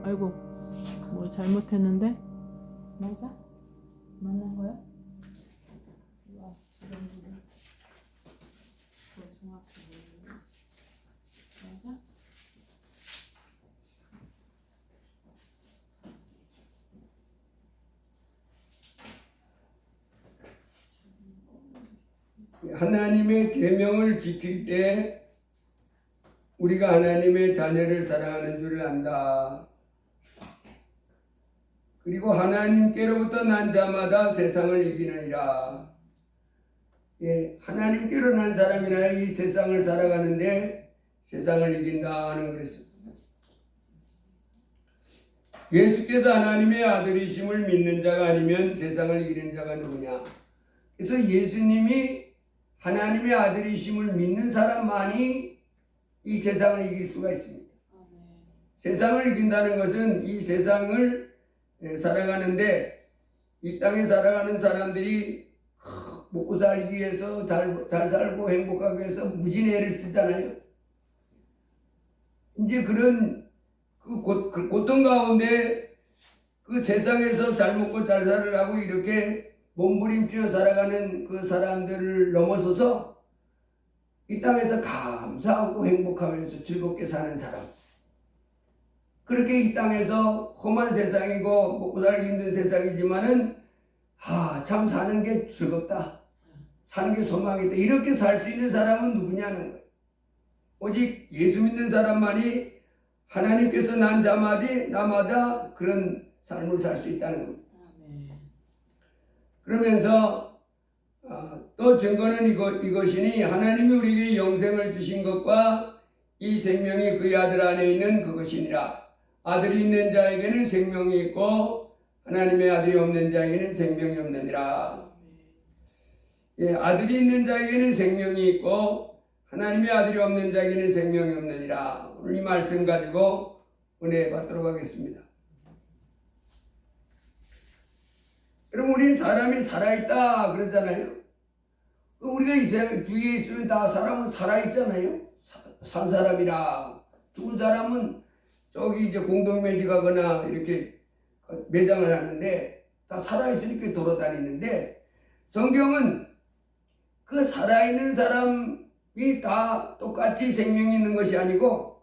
아이고, 뭐 잘못했는데? 맞아? 맞는 거야? 와, 이런 거 정확히 모르겠네. 맞아? 하나님의 계명을 지킬 때 우리가 하나님의 자녀를 사랑하는 줄을 안다. 그리고 하나님께로부터 난 자마다 세상을 이기느니라. 하나님께로 난 사람이나 이 세상을 살아가는데 세상을 이긴다는 그랬습니다. 예수께서 하나님의 아들이심을 믿는 자가 아니면 세상을 이기는 자가 누구냐? 그래서 예수님이 하나님의 아들이심을 믿는 사람만이 이 세상을 이길 수가 있습니다. 세상을 이긴다는 것은 이 세상을 살아가는데 이 땅에 살아가는 사람들이 먹고 살기 위해서 잘 살고 행복하기 위해서 무진 애를 쓰잖아요. 이제 그런 그 고통 가운데 그 세상에서 잘 먹고 잘 살으라고 이렇게 몸부림치며 살아가는 그 사람들을 넘어서서 이 땅에서 감사하고 행복하면서 즐겁게 사는 사람, 그렇게 이 땅에서 험한 세상이고 먹고 살기 힘든 세상이지만은 참 사는 게 즐겁다, 사는 게 소망이다, 이렇게 살 수 있는 사람은 누구냐는 거예요. 오직 예수 믿는 사람만이 하나님께서 난 자마다 그런 삶을 살 수 있다는 겁니다. 그러면서 또 증거는 이것이니 하나님이 우리에게 영생을 주신 것과 이 생명이 그의 아들 안에 있는 그것이니라. 아들이 있는 자에게는 생명이 있고 하나님의 아들이 없는 자에게는 생명이 없느니라. 아들이 있는 자에게는 생명이 있고 하나님의 아들이 없는 자에게는 생명이 없느니라. 오늘 이 말씀 가지고 은혜 받도록 하겠습니다. 그럼 우리 사람이 살아있다 그러잖아요. 우리가 이 세상 주위에 있으면 다 사람은 살아있잖아요. 산 사람이라. 죽은 사람은 저기 이제 공동묘지 가거나 이렇게 매장을 하는데 다 살아있으니까 돌아다니는데, 성경은 그 살아있는 사람이 다 똑같이 생명이 있는 것이 아니고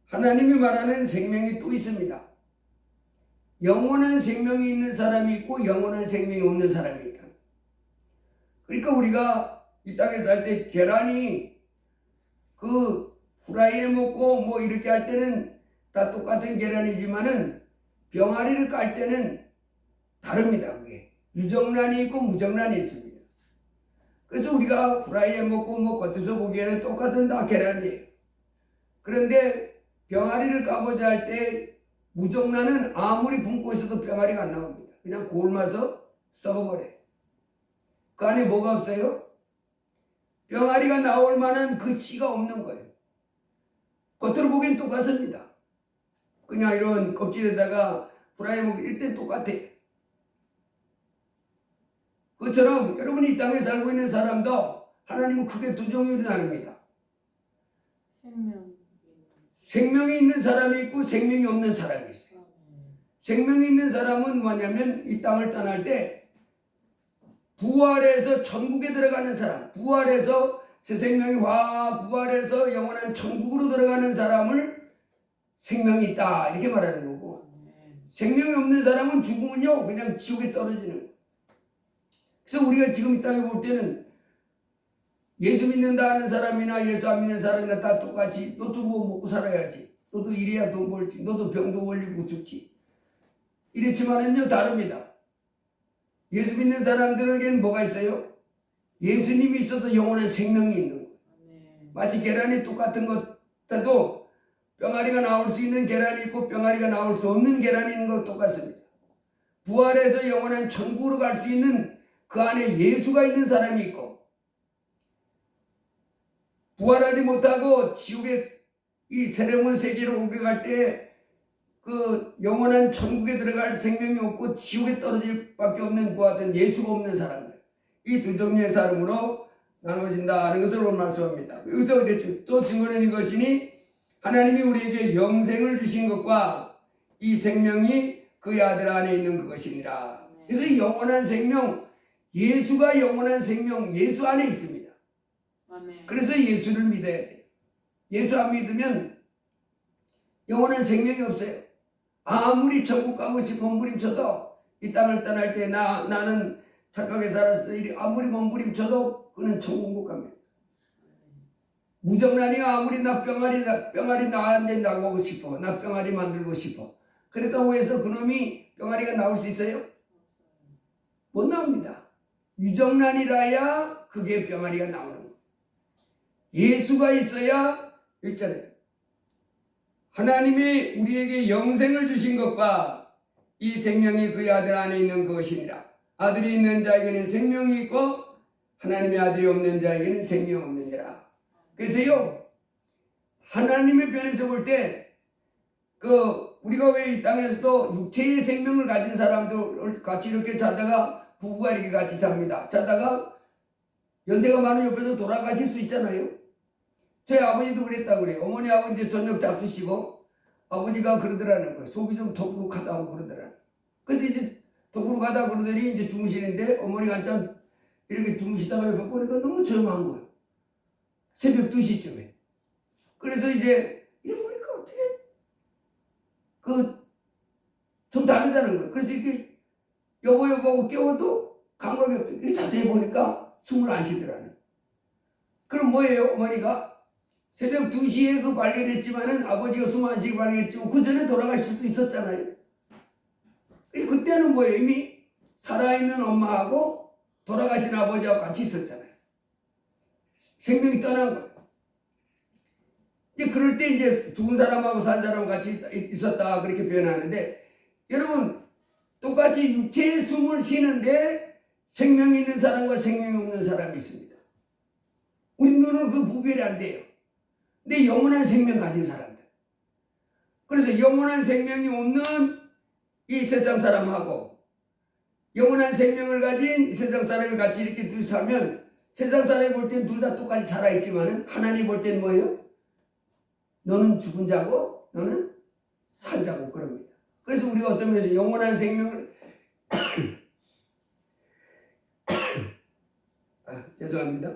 하나님이 말하는 생명이 또 있습니다. 영원한 생명이 있는 사람이 있고 영원한 생명이 없는 사람이 있다. 그러니까 우리가 이 땅에 살 때 계란이 그 후라이에 먹고 뭐 이렇게 할 때는 다 똑같은 계란이지만은 병아리를 깔 때는 다릅니다. 그게 유정란이 있고 무정란이 있습니다. 그래서 우리가 후라이에 먹고 뭐 겉에서 보기에는 똑같은 다 계란이에요. 그런데 병아리를 까고자 할 때 무정란은 아무리 붓고 있어도 병아리가 안 나옵니다. 그냥 곪아서 썩어버려요. 그 안에 뭐가 없어요? 병아리가 나올 만한 그 씨가 없는 거예요. 겉으로 보기엔 똑같습니다. 그냥 이런 껍질에다가 프라이 먹기 일단 똑같아요. 그것처럼 여러분이 이 땅에 살고 있는 사람도 하나님은 크게 두 종류로 나눕니다. 생명이 있는 사람이 있고 생명이 없는 사람이 있어요. 생명이 있는 사람은 뭐냐면 이 땅을 떠날 때 부활해서 천국에 들어가는 사람, 부활해서 새 생명이 부활해서 영원한 천국으로 들어가는 사람을 생명이 있다 이렇게 말하는 거고, 생명이 없는 사람은 죽으면요 그냥 지옥에 떨어지는 거예요. 그래서 우리가 지금 이 땅에 볼 때는 예수 믿는다 하는 사람이나 예수 안 믿는 사람이나 다 똑같이 너도 뭐 먹고 살아야지, 너도 이래야 돈 벌지, 너도 병도 걸리고 죽지, 이랬지만은요 다릅니다. 예수 믿는 사람들에게는 뭐가 있어요? 예수님이 있어서 영원한 생명이 있는 거예요. 마치 계란이 똑같은 것 같아도 병아리가 나올 수 있는 계란이 있고 병아리가 나올 수 없는 계란이 있는 것 똑같습니다. 부활해서 영원한 천국으로 갈 수 있는 그 안에 예수가 있는 사람이 있고, 부활하지 못하고 지옥의 이 새로운 세계로 옮겨갈 때 그 영원한 천국에 들어갈 생명이 없고 지옥에 떨어질 수밖에 없는 그와 같은 예수가 없는 사람들, 이 두 종류의 사람으로 나눠진다 하는 것을 오늘 말씀합니다. 여기서 또 증거는 이것이니 하나님이 우리에게 영생을 주신 것과 이 생명이 그의 아들 안에 있는 그것이니라. 그래서 이 영원한 생명, 예수가 영원한 생명, 예수 안에 있습니다. 아멘. 그래서 예수를 믿어야 돼요. 예수 안 믿으면 영원한 생명이 없어요. 아무리 천국 가고 싶어 몸부림쳐도 이 땅을 떠날 때 나는 착하게 살았어. 아무리 몸부림쳐도 그는 천국 못 갑니다. 무정란이 아무리 나 병아리 나한테 나가고 싶어. 나 병아리 만들고 싶어. 그랬다고 해서 그놈이 병아리가 나올 수 있어요? 못 나옵니다. 유정란이라야 그게 병아리가 나오는 거예요. 예수가 있어야 있잖아요. 하나님이 우리에게 영생을 주신 것과 이 생명이 그의 아들 안에 있는 것이니라. 아들이 있는 자에게는 생명이 있고 하나님의 아들이 없는 자에게는 생명이 없느니라. 그래서요, 하나님의 편에서 볼 때 우리가 왜 이 땅에서도 육체의 생명을 가진 사람도 같이 이렇게 자다가 부부가 이렇게 같이 잡니다. 자다가 연세가 많은 옆에서 돌아가실 수 있잖아요. 저희 아버지도 그랬다고 그래요. 어머니 아버지 저녁 잡수시고 아버지가 그러더라는 거예요. 속이 좀 더부룩하다고 그러더라. 그래서 이제 더부룩하다고 그러더니 이제 주무시는데 어머니가 한참 이렇게 주무시다가 옆에 보니까 너무 조용한 거예요. 새벽 2시쯤에. 그래서 이제 이래 보니까 어떻게 좀 다르다는 거예요. 그래서 이렇게 여보 하고 깨워도 감각이 없대요. 이렇게 자세히 보니까 숨을 안 쉬더라는 거예요. 그럼 뭐예요? 어머니가 새벽 2시에 발견했지만은 아버지가 숨 안 쉬게 발견했지만 그 전에 돌아가실 수도 있었잖아요. 그때는 뭐예요? 이미 살아있는 엄마하고 돌아가신 아버지하고 같이 있었잖아요. 생명이 떠난 거예요. 이제 그럴 때 이제 죽은 사람하고 산 사람하고 같이 있었다 그렇게 표현하는데, 여러분 똑같이 육체의 숨을 쉬는데 생명이 있는 사람과 생명이 없는 사람이 있습니다. 우리 눈은 그 구별이 안 돼요. 근데 영원한 생명 가진 사람들. 그래서 영원한 생명이 없는 이 세상 사람하고 영원한 생명을 가진 이 세상 사람이 같이 이렇게 둘이 살면 세상 사람이 볼 땐 둘 다 똑같이 살아있지만은 하나님 볼 땐 뭐예요? 너는 죽은 자고 너는 산 자고 그럽니다. 그래서 우리가 어떤 면에서 영원한 생명을 죄송합니다.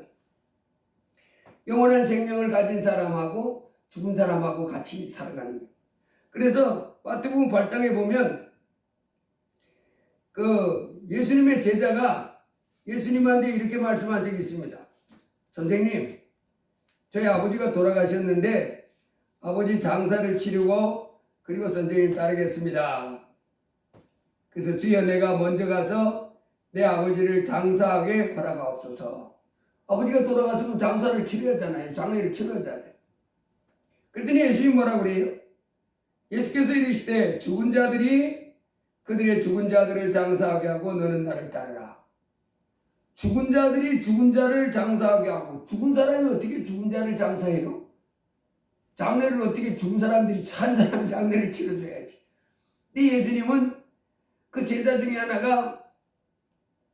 영원한 생명을 가진 사람하고 죽은 사람하고 같이 살아가는 거예요. 그래서 마태복음 8장에 보면 예수님의 제자가 예수님한테 이렇게 말씀한 적이 있습니다. 선생님, 저희 아버지가 돌아가셨는데 아버지 장사를 치르고 그리고 선생님 따르겠습니다. 그래서 주여 내가 먼저 가서 내 아버지를 장사하게 허락하옵소서. 아버지가 돌아갔으면 장사를 치러야잖아요. 장례를 치러야잖아요. 그랬더니 예수님이 뭐라고 그래요? 예수께서 이르시되 죽은 자들이 그들의 죽은 자들을 장사하게 하고 너는 나를 따르라. 죽은 자들이 죽은 자를 장사하게 하고, 죽은 사람이 어떻게 죽은 자를 장사해요? 장례를 어떻게 죽은 사람들이 산 사람 장례를 치러줘야지. 근데 예수님은 그 제자 중에 하나가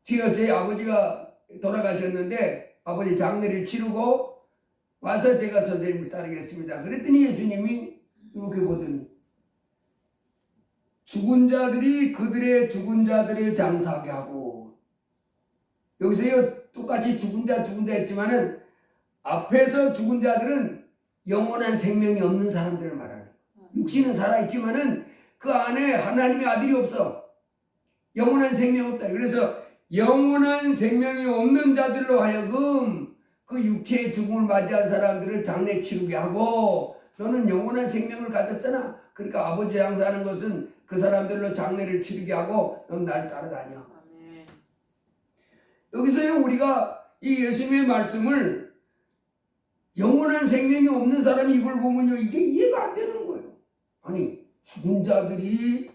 주여 제 아버지가 돌아가셨는데 아버지 장례를 치르고 와서 제가 선생님을 따르겠습니다. 그랬더니 예수님이 이렇게 보더니 죽은 자들이 그들의 죽은 자들을 장사하게 하고, 여기서요 똑같이 죽은 자 했지만은 앞에서 죽은 자들은 영원한 생명이 없는 사람들을 말하는 거예요. 육신은 살아있지만은 그 안에 하나님의 아들이 없어. 영원한 생명 없다. 그래서 영원한 생명이 없는 자들로 하여금 그 육체의 죽음을 맞이한 사람들을 장례 치르게 하고, 너는 영원한 생명을 가졌잖아. 그러니까 아버지 장사하는 것은 그 사람들로 장례를 치르게 하고 넌 날 따라다녀. 아멘. 여기서요 우리가 이 예수님의 말씀을 영원한 생명이 없는 사람이 이걸 보면요 이게 이해가 안 되는 거예요. 아니 죽은 자들이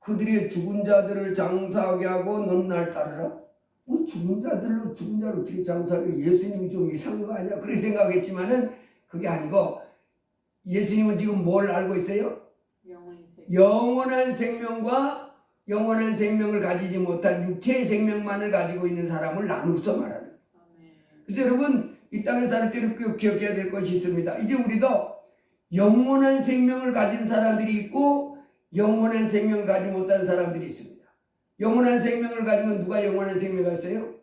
그들의 죽은 자들을 장사하게 하고 넌 날 따르라? 뭐 죽은 자들로 죽은 자를 어떻게 장사하게, 예수님이 좀 이상한 거 아니야? 그렇게 생각했지만은 그게 아니고 예수님은 지금 뭘 알고 있어요? 영원한 생명과 영원한 생명을 가지지 못한 육체의 생명만을 가지고 있는 사람을 나누어서 말하는 거예요. 그래서 여러분 이 땅에 살 때 이렇게 기억해야 될 것이 있습니다. 이제 우리도 영원한 생명을 가진 사람들이 있고 영원한 생명을 가지 못한 사람들이 있습니다. 영원한 생명을 가지면 누가 영원한 생명을 가졌어요?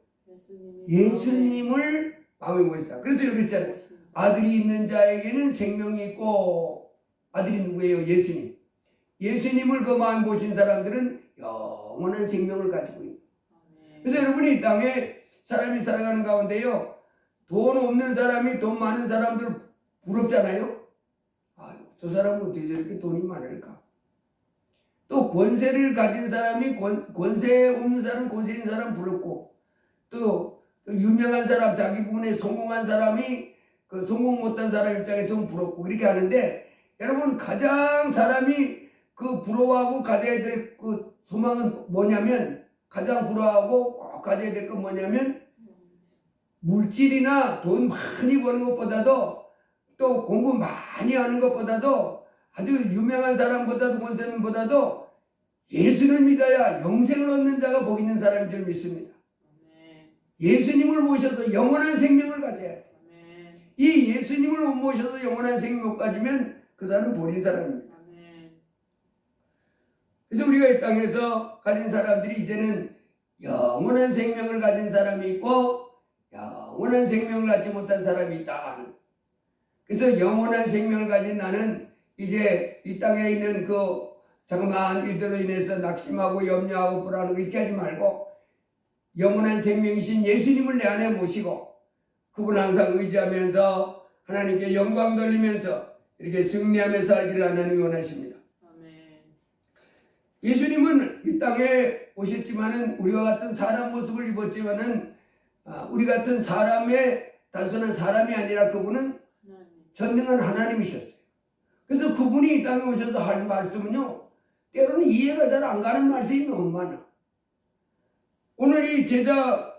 예수님을 마음에 모시자. 그래서 여기 있잖아요. 아들이 있는 자에게는 생명이 있고, 아들이 누구예요? 예수님. 예수님을 그 마음 보신 사람들은 영원한 생명을 가지고 있는. 그래서 여러분이 이 땅에 사람이 살아가는 가운데요, 돈 없는 사람이 돈 많은 사람들 부럽잖아요. 아유, 저 사람은 어떻게 저렇게 돈이 많을까? 또 권세를 가진 사람이 권세 없는 사람, 권세 있는 사람 부럽고, 또 유명한 사람, 자기 부분에 성공한 사람이 그 성공 못한 사람 입장에서는 부럽고 그렇게 하는데, 여러분 가장 사람이 그 부러워하고 가져야 될 그 소망은 뭐냐면, 가장 부러워하고 꼭 가져야 될 건 뭐냐면, 물질이나 돈 많이 버는 것보다도, 또 공부 많이 하는 것보다도, 아주 유명한 사람보다도 권세는보다도 예수를 믿어야 영생을 얻는 자가 복 있는 사람인 줄 믿습니다. 예수님을 모셔서 영원한 생명을 가져야 돼. 이 예수님을 못 모셔서 영원한 생명 못 가지면 그 사람은 버린 사람입니다. 그래서 우리가 이 땅에서 가진 사람들이 이제는 영원한 생명을 가진 사람이 있고 영원한 생명을 갖지 못한 사람이 있다. 그래서 영원한 생명을 가진 나는 이제 이 땅에 있는 그 자그마한 일들로 인해서 낙심하고 염려하고 불안하고 이렇게 하지 말고 영원한 생명이신 예수님을 내 안에 모시고 그분 항상 의지하면서 하나님께 영광 돌리면서 이렇게 승리하며 살기를 하나님이 원하십니다. 예수님은 이 땅에 오셨지만은 우리와 같은 사람 모습을 입었지만은 우리 같은 사람의 단순한 사람이 아니라 그분은 전능한 하나님이셨어요. 그래서 그분이 이 땅에 오셔서 할 말씀은요, 때로는 이해가 잘 안 가는 말씀이 너무 많아. 오늘 이 제자,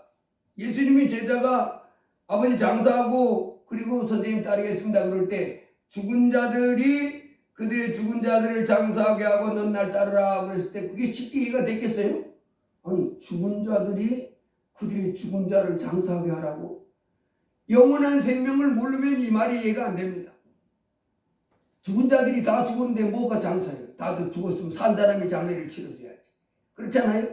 예수님이 제자가 아버지 장사하고 그리고 선생님 따르겠습니다 그럴 때 죽은 자들이 그들의 죽은 자들을 장사하게 하고 넌 날 따르라 그랬을 때 그게 쉽게 이해가 됐겠어요? 아니, 죽은 자들이 그들의 죽은 자를 장사하게 하라고? 영원한 생명을 모르면 이 말이 이해가 안 됩니다. 죽은 자들이 다 죽었는데 뭐가 장사예요? 다들 죽었으면 산 사람이 장례를 치러줘야지. 그렇잖아요?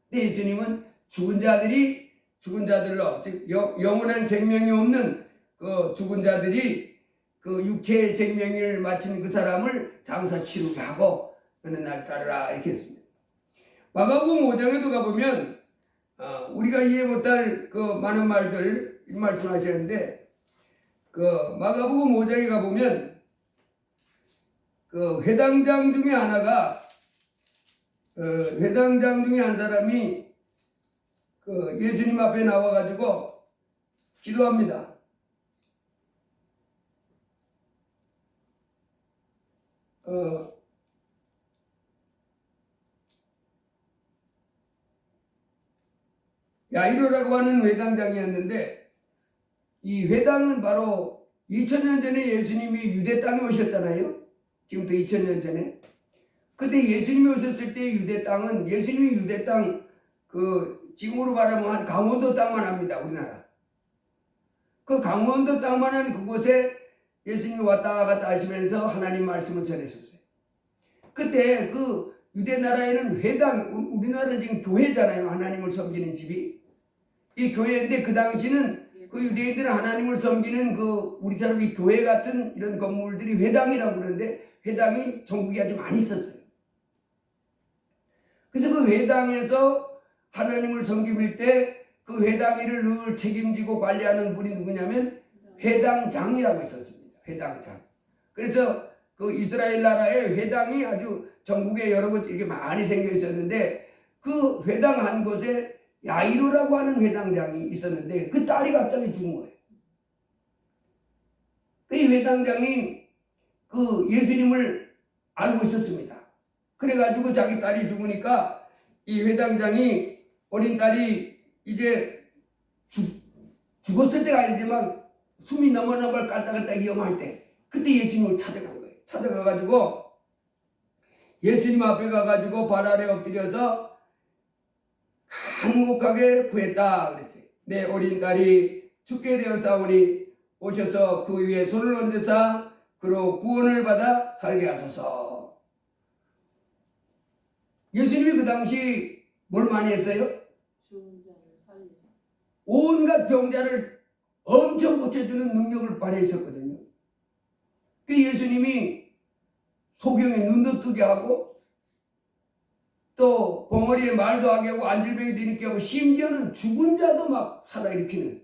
근데 예수님은 죽은 자들이 죽은 자들로, 즉 영원한 생명이 없는 그 죽은 자들이 그 육체의 생명을 마친 그 사람을 장사 치르게 하고 너는 날 따르라 이렇게 했습니다. 마가복음 5장에도 가보면 우리가 이해 못할 그 많은 말들 말씀하셨는데 그 마가복음 5장에 가보면 그 회당장 중에 하나가 회당장 중에 한 사람이 그 예수님 앞에 나와가지고 기도합니다. 야이로라고 하는 회당장이었는데 이 회당은 바로 2000년 전에 예수님이 유대 땅에 오셨잖아요. 지금부터 2000년 전에. 그때 예수님이 오셨을 때 유대 땅은 예수님이 유대 땅 그 지금으로 말하면 한 강원도 땅만 합니다. 우리나라. 그 강원도 땅만 한 그곳에 예수님이 왔다 갔다 하시면서 하나님 말씀을 전했었어요. 그때 그 유대 나라에는 회당, 우리나라는 지금 교회잖아요. 하나님을 섬기는 집이. 이 교회인데 그 당시는 그 유대인들은 하나님을 섬기는 그 우리처럼 이 교회 같은 이런 건물들이 회당이라고 그러는데 회당이 전국에 아주 많이 있었어요. 그래서 그 회당에서 하나님을 섬길 때 그 회당 일을 늘 책임지고 관리하는 분이 누구냐면 회당장이라고 있었습니다. 회당장. 그래서 그 이스라엘 나라에 회당이 아주 전국에 여러 곳 이렇게 많이 생겨 있었는데 그 회당 한 곳에 야이로라고 하는 회당장이 있었는데 그 딸이 갑자기 죽은 거예요. 그 회당장이 그 예수님을 알고 있었습니다. 그래가지고 자기 딸이 죽으니까 이 회당장이 어린 딸이 이제 죽었을 때가 아니지만 숨이 넘어가는 걸 깔딱깔딱 위험할 때 그때 예수님을 찾아간 거예요. 찾아가가지고 예수님 앞에 가가지고 발 아래 엎드려서 간곡하게 구했다 그랬어요. 내 어린 딸이 죽게 되었사오니 오셔서 그 위에 손을 얹으사 그로 구원을 받아 살게 하소서. 예수님이 그 당시 뭘 많이 했어요? 죽은 자를 살리사. 온갖 병자를 엄청 고쳐주는 능력을 발휘했었거든요. 그 예수님이 소경에 눈도 뜨게 하고 또 봉어리에 말도 하게 하고 안질병이 되니까 하고 심지어는 죽은 자도 막 살아일으키는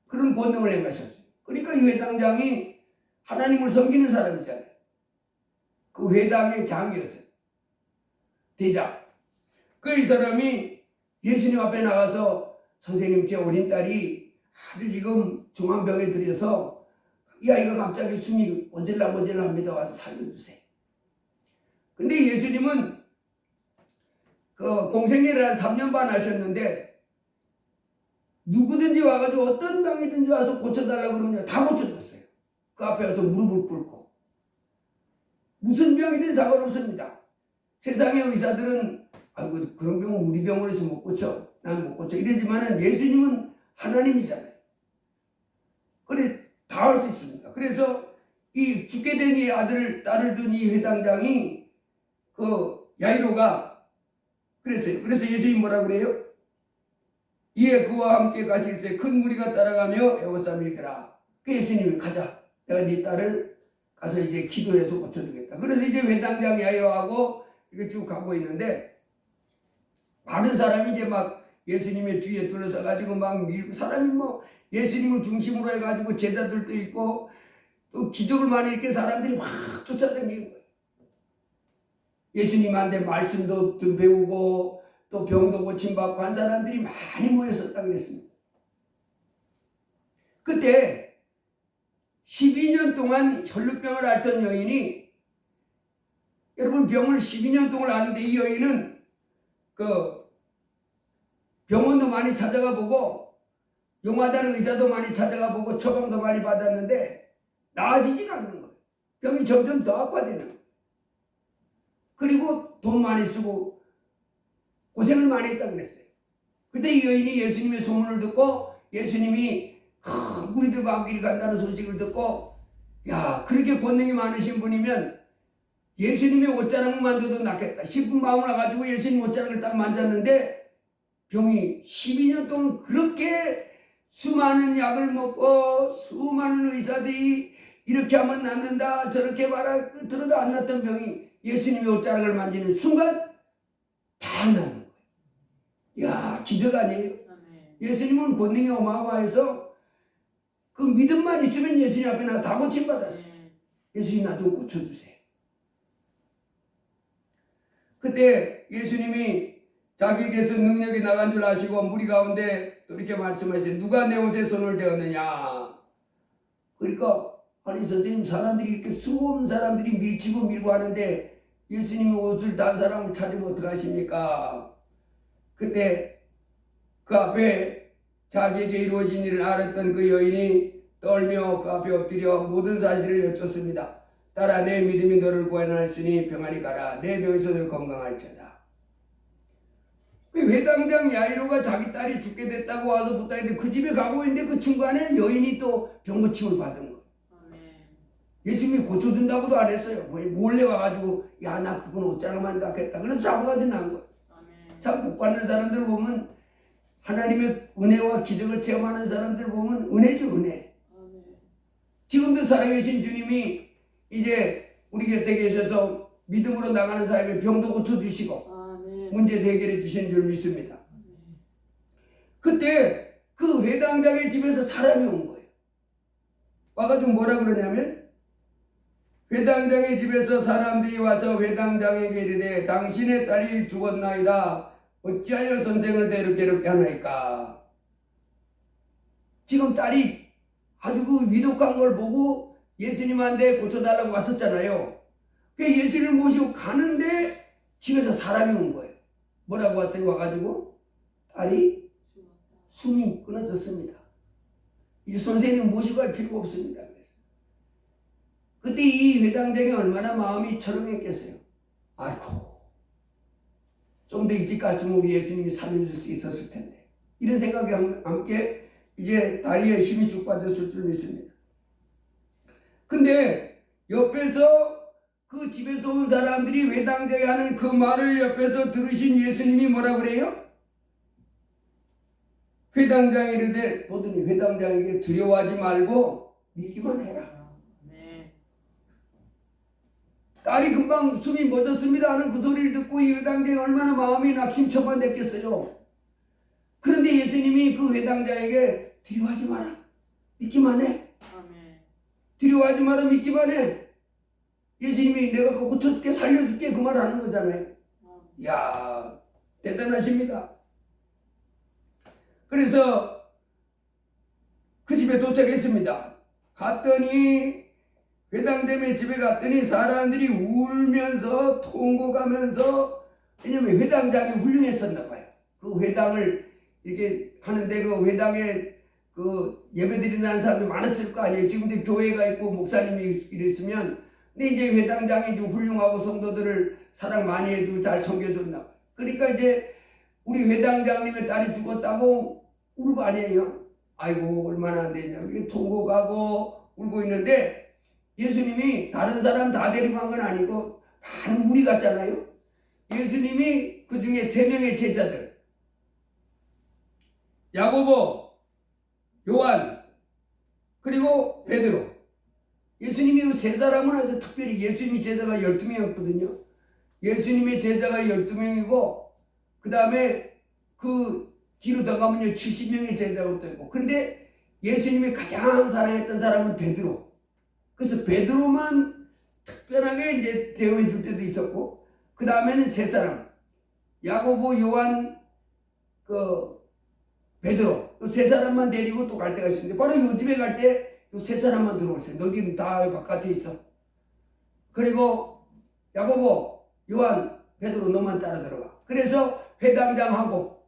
그런 권능을 행하셨어요. 그러니까 이 회당장이 하나님을 섬기는 사람이잖아요. 그 회당의 장이었어요. 대장. 그 이 사람이 예수님 앞에 나가서 선생님 제 어린 딸이 아주 지금 중환병에 들여서 이 아이가 갑자기 숨이 어질러합니다. 와서 살려주세요. 근데 예수님은 그 공생애를 한 3년 반 하셨는데 누구든지 와가지고 어떤 병이든지 와서 고쳐달라고 그러면 다 고쳐줬어요. 그 앞에 와서 무릎을 꿇고. 무슨 병이든 상관없습니다. 세상의 의사들은 아이고 그런 병은 우리 병원에서 못 고쳐. 난 못 고쳐. 이러지만은 예수님은 하나님이잖아요. 그래 다 할 수 있습니다. 그래서 이 죽게 된 이 딸을 둔 이 회당장이 그 야이로가 그랬어요. 그래서 예수님 뭐라 그래요? 이에 그와 함께 가실새 큰 무리가 따라가며 애워싸 밀더라. 그 예수님이 가자. 내가 네 딸을 가서 이제 기도해서 고쳐주겠다. 그래서 이제 회당장 야이로하고 이렇게 쭉 가고 있는데 많은 사람이 이제 막 예수님의 뒤에 둘러서 가지고 막 밀고 사람이 뭐 예수님을 중심으로 해가지고 제자들도 있고 또 기적을 많이 이렇게 사람들이 막 쫓아다니는 거예요. 예수님한테 말씀도 좀 배우고 또 병도 고침받고 한 사람들이 많이 모였었다 그랬습니다. 그때 12년 동안 혈루병을 앓던 여인이 여러분 병을 12년 동안 앓는데 이 여인은 그 병원도 많이 찾아가 보고 용하다는 의사도 많이 찾아가 보고 처방도 많이 받았는데 나아지지가 않는 거예요. 병이 점점 더 악화되는 거예요. 그리고 돈 많이 쓰고 고생을 많이 했다고 그랬어요. 그런데 이 여인이 예수님의 소문을 듣고 예수님이 큰 무리들과 함께 간다는 소식을 듣고 야 그렇게 권능이 많으신 분이면 예수님의 옷자락만 만져도 낫겠다 싶은 마음을 가지고 예수님 옷자락을 딱 만졌는데 병이 12년 동안 그렇게 수많은 약을 먹고 수많은 의사들이 이렇게 하면 낫는다 저렇게 말하 들어도 안 낫던 병이 예수님의 옷자락을 만지는 순간 다 낫는 거예요. 이야 기적 아니에요? 예수님은 권능이 어마어마해서 그 믿음만 있으면 예수님 앞에 나 다 고침받았어요. 예수님 나 좀 고쳐주세요. 그때 예수님이 자기에게서 능력이 나간 줄 아시고 무리 가운데 또 이렇게 말씀하시죠. 누가 내 옷에 손을 대었느냐. 그러니까 아니 선생님 사람들이 이렇게 수많은 사람들이 밀치고 밀고 하는데 예수님의 옷을 단 사람을 찾으면 어떡하십니까? 그때 그 앞에 자기에게 이루어진 일을 알았던 그 여인이 떨며 그 앞에 엎드려 모든 사실을 여쭙습니다. 딸아 내 믿음이 너를 구원하였으니 평안히 가라. 내 병에서 늘 건강할지어다. 그 회당장 야이로가 자기 딸이 죽게 됐다고 와서 붙다는데 그 집에 가고 있는데 그 중간에 여인이 또 병고침을 받은 거예요. 예수님이 고쳐준다고도 안 했어요. 몰래 와가지고 야 나 그건 옷자락만 낫겠다. 그래서 잡아가지고 난 거예요. 참 복 받는 사람들 보면 하나님의 은혜와 기적을 체험하는 사람들 보면 은혜죠 은혜. 지금도 살아계신 주님이 이제 우리 곁에 계셔서 믿음으로 나가는 사람의 병도 고쳐주시고 문제 해결해 주시는 줄 믿습니다. 그때 그 회당장의 집에서 사람이 온 거예요. 와가지고 뭐라 그러냐면 회당장의 집에서 사람들이 와서 회당장에게 이르되 당신의 딸이 죽었나이다. 어찌하여 선생을 괴롭게 하나이까. 지금 딸이 아주 그 위독한 걸 보고 예수님한테 고쳐달라고 왔었잖아요. 그 예수님을 모시고 가는데 집에서 사람이 온 거예요. 뭐라고 왔어요? 와가지고 딸이 숨이 끊어졌습니다. 이제 선생님 모시고 갈 필요가 없습니다. 그때 이 회당장이 얼마나 마음이 철렁했겠어요. 아이고 좀 더 일찍 갔으면 우리 예수님이 살려줄 수 있었을 텐데 이런 생각이 함께 이제 다리에 힘이 쭉 빠졌을 줄 믿습니다. 근데 옆에서 그 집에서 온 사람들이 회당장이 하는 그 말을 옆에서 들으신 예수님이 뭐라 그래요? 회당장이 이르되 보더니 회당장에게 두려워하지 말고 믿기만 해라. 네. 딸이 금방 숨이 멎었습니다 하는 그 소리를 듣고 이 회당장이 얼마나 마음이 낙심초반됐겠어요. 그런데 예수님이 그 회당장에게 두려워하지 마라. 믿기만 해. 아멘. 두려워하지 마라. 믿기만 해. 예수님이 내가 고쳐줄게 살려줄게 그 말 하는 거잖아요. 이야 대단하십니다. 그래서 그 집에 도착했습니다. 갔더니 회당됨의 집에 갔더니 사람들이 울면서 통곡하면서, 왜냐면 회당장이 훌륭했었나 봐요. 그 회당을 이렇게 하는데 그 회당에 그 예배드리는 사람들이 많았을 거 아니에요. 지금도 교회가 있고 목사님이 이랬으면, 근데 이제 회당장이 좀 훌륭하고 성도들을 사랑 많이 해주고 잘 섬겨줬나 봐요. 그러니까 이제 우리 회당장님의 딸이 죽었다고 울고 아니에요. 아이고 얼마나 안 되냐 이렇게 통곡하고 울고 있는데, 예수님이 다른 사람 다 데리고 간 건 아니고 많은 무리 갔잖아요. 예수님이 그 중에 3명의 제자들, 야고보, 요한, 그리고 베드로, 예수님이 이 3사람은 아주 특별히, 예수님의 제자가 12명이었거든요. 예수님의 제자가 12명이고 그 다음에 그 뒤로 더 가면요 70명의 제자가 또 있고, 그런데 예수님이 가장 사랑했던 사람은 베드로. 그래서 베드로만 특별하게 이제 대우해 줄 때도 있었고, 그 다음에는 3사람, 야고보, 요한, 베드로, 이 3사람만 데리고 또 갈 때가 있었는데, 바로 요 집에 갈 때 이 3사람만 들어오세요. 너희들은 다 바깥에 있어. 그리고 야고보, 요한, 베드로 너만 따라 들어와. 그래서 회당장하고,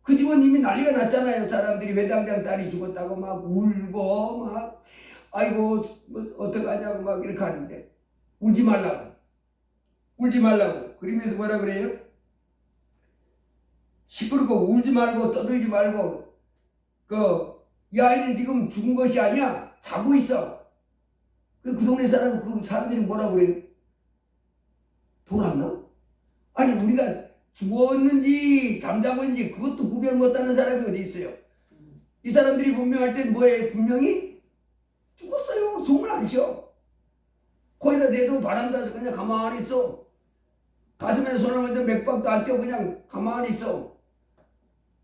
그 집은 이미 난리가 났잖아요. 사람들이 회당장 딸이 죽었다고 막 울고 막 아이고 뭐 어떡하냐고 막 이렇게 하는데, 울지 말라고 그러면서 뭐라 그래요? 시끄럽고 울지 말고 떠들지 말고 이 아이는 지금 죽은 것이 아니야, 자고 있어. 그 동네 사람, 그 사람들이 뭐라 그래요? 돌았나? 아니 우리가 죽었는지 잠자고 있는지 그것도 구별 못하는 사람이 어디 있어요? 이 사람들이 분명할 땐 뭐예요? 분명히 죽었어요. 숨을 안 쉬어. 거기다 내도 바람 닿아서 그냥 가만히 있어. 가슴에 손을 얹어 맥박도 안 떼고 그냥 가만히 있어.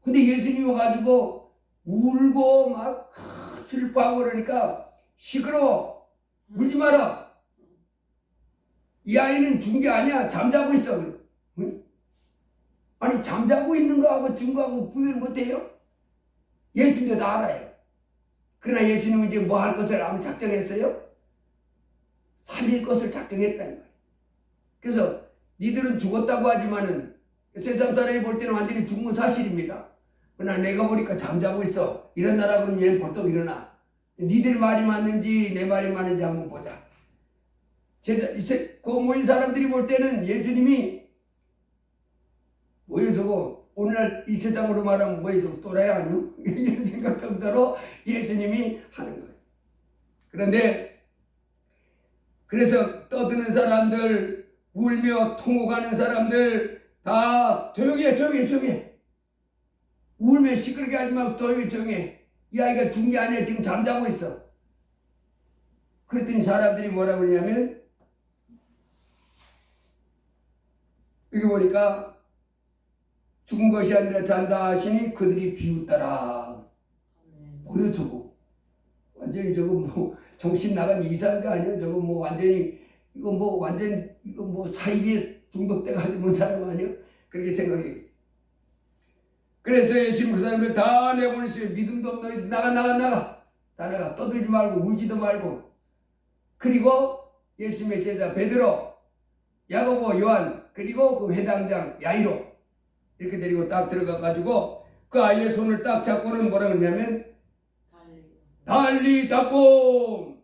근데 예수님이 와가지고 울고 막 슬퍼하고 그러니까 시끄러워. 울지 마라. 이 아이는 죽은 게 아니야. 잠자고 있어. 응? 아니 잠자고 있는 거하고 죽은 거하고 구별 못해요? 예수님도 다 알아요. 그러나 예수님은 이제 뭐 할 것을 아무 작정했어요? 살릴 것을 작정했다 이 말이에요. 그래서 니들은 죽었다고 하지만은 세상 사람이 볼 때는 완전히 죽은 건 사실입니다. 그러나 내가 보니까 잠자고 있어. 일어나라 그러면 얘는 벌떡 일어나. 니들 말이 맞는지 내 말이 맞는지 한번 보자. 그 모인 사람들이 볼 때는 예수님이 뭐예요 저거, 오늘날 이 세상으로 말하면 뭐예요 저거 또라이 아니요? 이런 생각 정도로 예수님이 하는 거예요. 그런데 그래서 떠드는 사람들, 울며 통곡하는 사람들 다 조용히 해. 울면 시끄럽게 하지 말고 조용히 해. 이 아이가 죽은 게 아니야. 지금 잠자고 있어. 그랬더니 사람들이 뭐라고 그러냐면, 여기 보니까 죽은 것이 아니라 잔다 하시니 그들이 비웃더라. 뭐야 저거? 완전히 저거 뭐 정신 나간 이상한 거 아니야? 저거 뭐 완전히 이거 뭐 사이비에 중독돼가지고 사람 아니야? 그렇게 생각해. 그래서 예수님 그 사람들 다 내보내시고, 믿음도 없는 너희 나가 다 나가. 떠들지 말고 울지도 말고. 그리고 예수님의 제자 베드로, 야고보, 요한, 그리고 그 회당장 야이로 이렇게 데리고 딱 들어가 가지고 그 아이의 손을 딱 잡고는 뭐라 그러냐면 달리다꼼.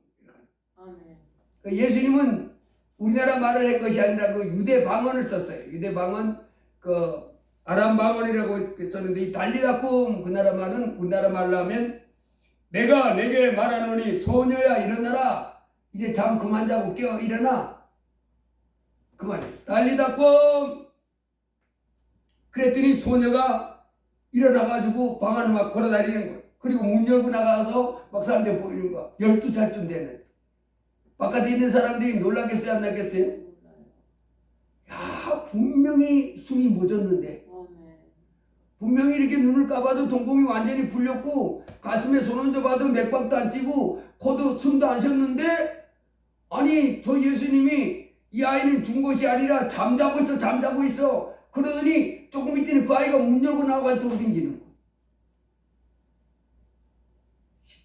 예수님은 우리나라 말을 한 것이 아니라 그 유대 방언을 썼어요. 유대 방언, 그 아람 방언이라고 썼는데, 이 달리다꼼 그 나라 말은 우리나라 말로 하면 내가 내게 말하노니 소녀야 일어나라. 이제 잠 그만 자고 깨어 일어나. 그만해. 달리다 꼼. 그랬더니 소녀가 일어나가지고 방 안을 막 걸어다니는 거야. 그리고 문 열고 나가서 막 사람들 보이는 거야. 12살쯤 되는. 바깥에 있는 사람들이 놀라겠어요, 안 나겠어요? 야, 분명히 숨이 멎었는데. 분명히 이렇게 눈을 감아도 동공이 완전히 풀렸고 가슴에 손 얹어봐도 맥박도 안 뛰고 코도 숨도 안 쉬었는데 아니 저 예수님이 이 아이는 죽은 것이 아니라 잠자고 있어 잠자고 있어 그러더니 조금 있더니 그 아이가 문 열고 나가서 돌아다니는 거야.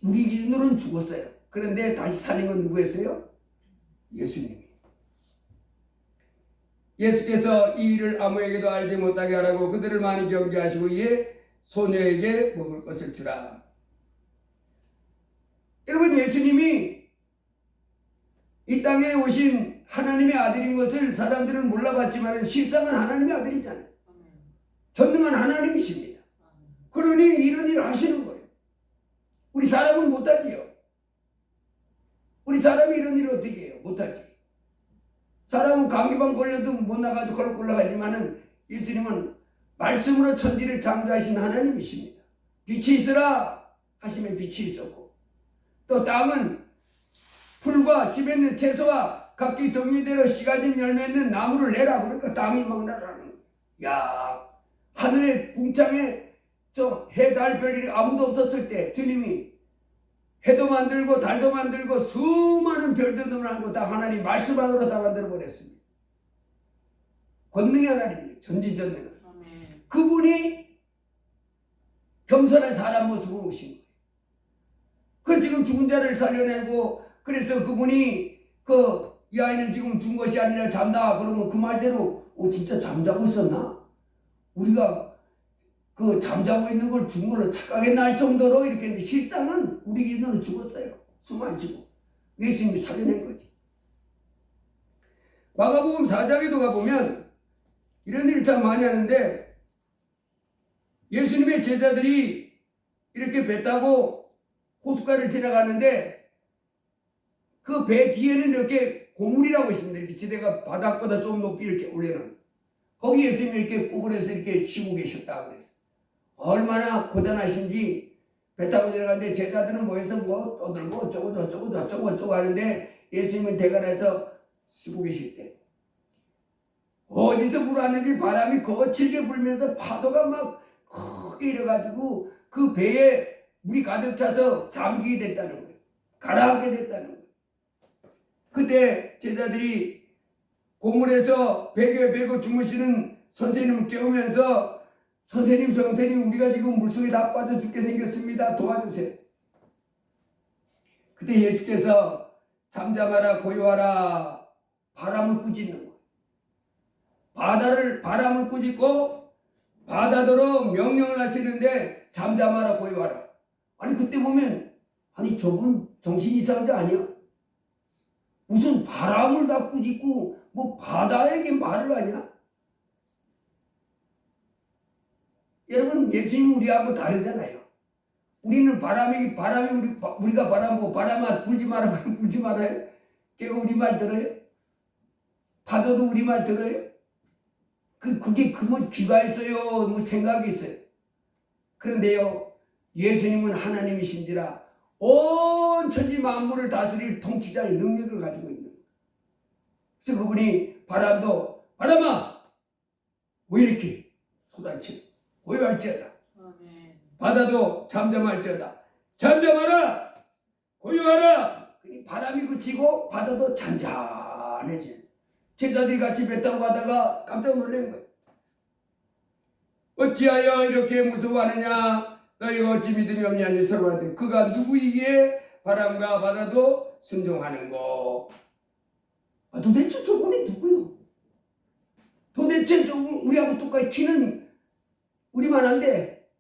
우리 기준으로는 죽었어요. 그런데 다시 살린 건 누구였어요? 예수님이. 예수께서 이 일을 아무에게도 알지 못하게 하라고 그들을 많이 경계하시고 이에 소녀에게 먹을 것을 주라. 여러분, 예수님이 이 땅에 오신 하나님의 아들인 것을 사람들은 몰라봤지만 실상은 하나님의 아들이잖아요. 전능한 하나님이십니다. 그러니 이런 일을 하시는 거예요. 우리 사람은 못하지요. 우리 사람이 이런 일을 어떻게 해요? 못하지. 사람은 감기만 걸려도 못 나가지고 콜록콜록 하지만은 예수님은 말씀으로 천지를 창조하신 하나님이십니다. 빛이 있으라 하시면 빛이 있었고 또 땅은 풀과 씹에 있는 채소와 각기 종류대로 씨 가진 열매 있는 나무를 내라 그러니까 땅이 막 나라는 거예요. 야, 하늘의 궁창에 저 해, 달, 별이 아무도 없었을 때 주님이 해도 만들고 달도 만들고 수많은 별들도 만들고 다 하나님 말씀 안으로 다 만들어 버렸습니다. 권능의 하나님이에요. 전지전능한. 그분이 겸손한 사람 모습으로 오신 거예요. 그 지금 죽은 자를 살려내고 그래서 그분이 이 아이는 지금 죽은 것이 아니라 잔다 그러면 그 말대로 진짜 잠자고 있었나? 우리가 그 잠자고 있는 걸 죽은 걸로 착각했나 할 정도로 이렇게 했는데 실상은 우리 기준으로 죽었어요. 숨 안 쉬고. 예수님이 살려낸 거지. 마가복음 4장에도 가보면 이런 일을 참 많이 하는데 예수님의 제자들이 이렇게 배 타고 호숫가를 지나가는데 그 배 뒤에는 이렇게 고물이라고 있습니다. 이렇게 지대가 바닥보다 좀 높이 이렇게 올려놓은. 거기 예수님이 이렇게 꼬불에서 이렇게 쉬고 계셨다 그랬어요. 얼마나 고단하신지 배 타고 지나가는데 제자들은 모여서 뭐 떠들고 어쩌고 저쩌고 저쩌고 저쩌고 하는데 예수님은 대관에서 쉬고 계실 때 어디서 물 왔는지 바람이 거칠게 불면서 파도가 막 크게 일어가지고 그 배에 물이 가득 차서 잠기게 됐다는 거예요. 가라앉게 됐다는 거예요. 그때 제자들이 고물에서 베개 베고 주무시는 선생님을 깨우면서 선생님 우리가 지금 물속에 다 빠져 죽게 생겼습니다. 도와주세요. 그때 예수께서 잠잠하라 고요하라 바람을 꾸짖는 거예요. 바람을 꾸짖고 바다도로 명령을 하시는데 잠잠하라 고요하라. 아니 그때 보면 아니 저분 정신 이상한 자 아니야? 무슨 바람을 다 꾸짖고 뭐 바다에게 말을 하냐? 여러분 예수님 우리하고 다르잖아요. 우리는 바람이 우리가 바람 보고 바람아 불지 마라 그러면 불지 말아요. 걔가 우리 말 들어요? 파도도 우리 말 들어요? 그게 뭐 귀가 있어요? 뭐 생각이 있어요? 그런데요 예수님은 하나님이신지라 온 천지 만물을 다스릴 통치자의 능력을 가지고 있는 거예요. 그래서 그분이 바람아 왜 이렇게 쏟아지고 고요할지어다. 바다도 잠잠할지어다. 잠잠하라 고요하라. 바람이 그치고 바다도 잔잔해지. 제자들이 같이 배 타고 가다가 깜짝 놀란 거예요. 어찌하여 이렇게 무서워하느냐? 너희가 어찌 믿음이 없냐니 서로한테 그가 누구이기에 바람과 바다도 순종하는고? 도대체 저분이 누구요? 도대체 저분 우리하고 똑같이 키는 우리만 한데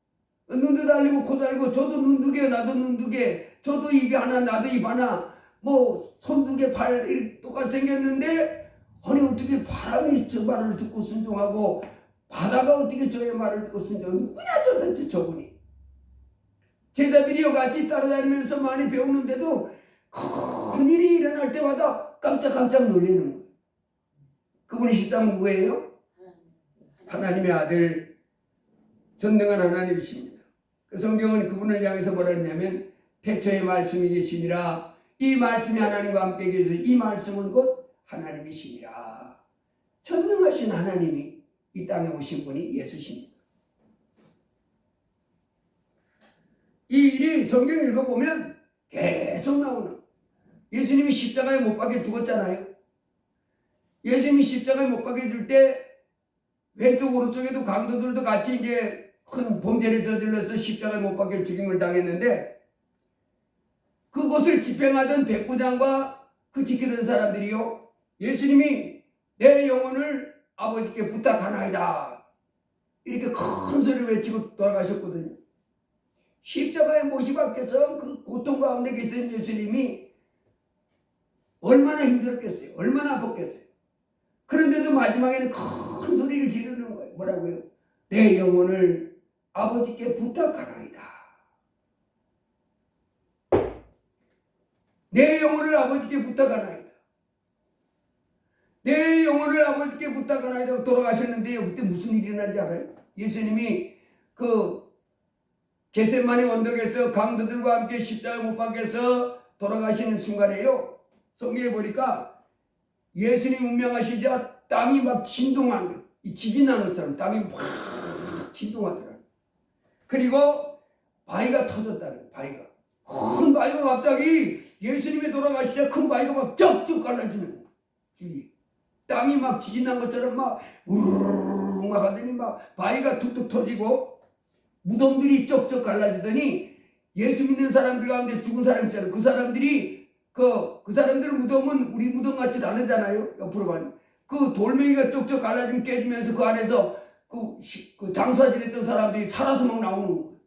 눈도 달리고 코도 달리고 저도 눈 두 개 나도 눈 두 개 저도 입이 하나 나도 입 하나 뭐 손 두 개 팔 이렇게 똑같이 생겼는데 아니 어떻게 바람이 저 말을 듣고 순종하고 바다가 어떻게 저의 말을 듣고 순종하고 누구냐 도대체 저분이. 제자들이요 같이 따라다니면서 많이 배우는데도 큰일이 일어날 때마다 깜짝깜짝 놀라는 거예요. 그분이 십자가 누구예요? 하나님의 아들, 전능한 하나님이십니다. 그 성경은 그분을 향해서 뭐라 했냐면 태초에 말씀이 계시니라. 이 말씀이 하나님과 함께 계셔서 이 말씀은 곧 하나님이시니라. 전능하신 하나님이 이 땅에 오신 분이 예수십니다. 이 일이 성경 읽어보면 계속 나오는, 예수님이 십자가에 못 박혀 죽었잖아요. 예수님이 십자가에 못 박혀 줄 때 왼쪽 오른쪽에도 강도들도 같이 이제 큰 범죄를 저질러서 십자가에 못 박혀 죽임을 당했는데, 그것을 집행하던 백부장과 그 지키던 사람들이요, 예수님이 내 영혼을 아버지께 부탁하나이다 이렇게 큰 소리를 외치고 돌아가셨거든요. 십자가에 못이 박혀서 그 고통 가운데 계신 예수님이 얼마나 힘들었겠어요. 얼마나 아팠겠어요. 그런데도 마지막에는 큰 소리를 지르는 거예요. 뭐라고요? 내 영혼을 아버지께 부탁하나이다. 내 영혼을 아버지께 부탁하나이다. 내 영혼을 아버지께 부탁하나이다. 돌아가셨는데요. 그때 무슨 일이 일어난지 알아요? 예수님이 그 겟세마네 언덕에서 강도들과 함께 십자가 못 박혀서 돌아가시는 순간에요, 성경에 보니까 예수님 운명하시자 땅이 막 진동하는 거예요. 이 지진 나는 것처럼 땅이 막 진동하더라고요. 그리고 바위가 터졌다는 거예요. 바위가, 큰 바위가 갑자기 예수님이 돌아가시자 큰 바위가 막 쩍쩍 갈라지는 거예요. 주위에 땅이 막 지진 난 것처럼 막 우르르 막 하더니 막 바위가 툭툭 터지고 무덤들이 쩍쩍 갈라지더니 예수 믿는 사람들 가운데 죽은 사람 있잖아요. 그 사람들이 그 사람들 무덤은 우리 무덤 같이 다르잖아요. 옆으로 가는 그 돌멩이가 쪽쪽 갈라지면 깨지면서 그 안에서 그 장사질 했던 사람들이 살아서 막 나오는 거예요.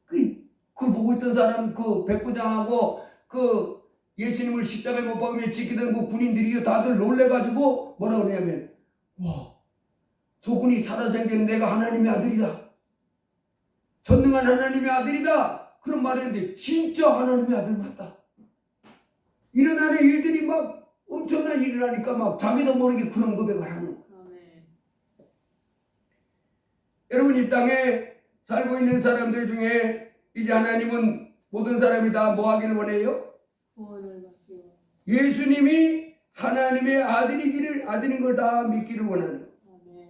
그 보고 있던 사람, 그 백부장하고 그 예수님을 십자가에 못 박으며 지키던 그 군인들이 다들 놀래가지고 뭐라 그러냐면, 와, 저분이 살아생긴 내가 하나님의 아들이다. 전능한 하나님의 아들이다. 그런 말을 했는데 진짜 하나님의 아들 맞다. 일어나는 일들이 막 엄청난 일을 하니까 막 자기도 모르게 그런 고백을 하는 거예요. 아멘. 여러분, 이 땅에 살고 있는 사람들 중에 이제 하나님은 모든 사람이 다 뭐 하기를 원해요? 구원을 받기로. 예수님이 하나님의 아들인 걸 다 믿기를 원하는 거예요. 아멘.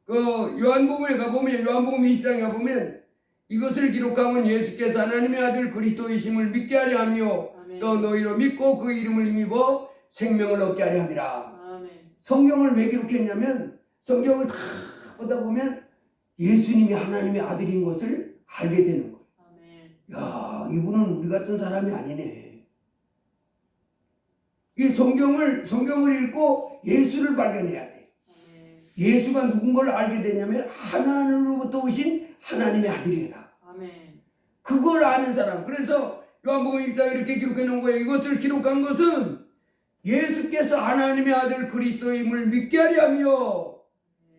그 요한복음에 가보면, 요한복음 20장에 가보면 이것을 기록하면 예수께서 하나님의 아들 그리스도이심을 믿게 하려 하며 아멘. 또 너희로 믿고 그 이름을 힘입어 생명을 얻게 하려 함이라. 아멘. 성경을 왜 기록했냐면 성경을 다 보다 보면 예수님이 하나님의 아들인 것을 알게 되는 거예요. 아멘. 야, 이분은 우리 같은 사람이 아니네. 이 성경을 읽고 예수를 발견해야 돼. 아멘. 예수가 누군 걸 알게 되냐면 하나님으로부터 오신 하나님의 아들이다. 아멘. 그걸 아는 사람. 그래서 요한복음 1장에 이렇게 기록해 놓은 거예요. 이것을 기록한 것은 예수께서 하나님의 아들 그리스도임을 믿게 하려 하며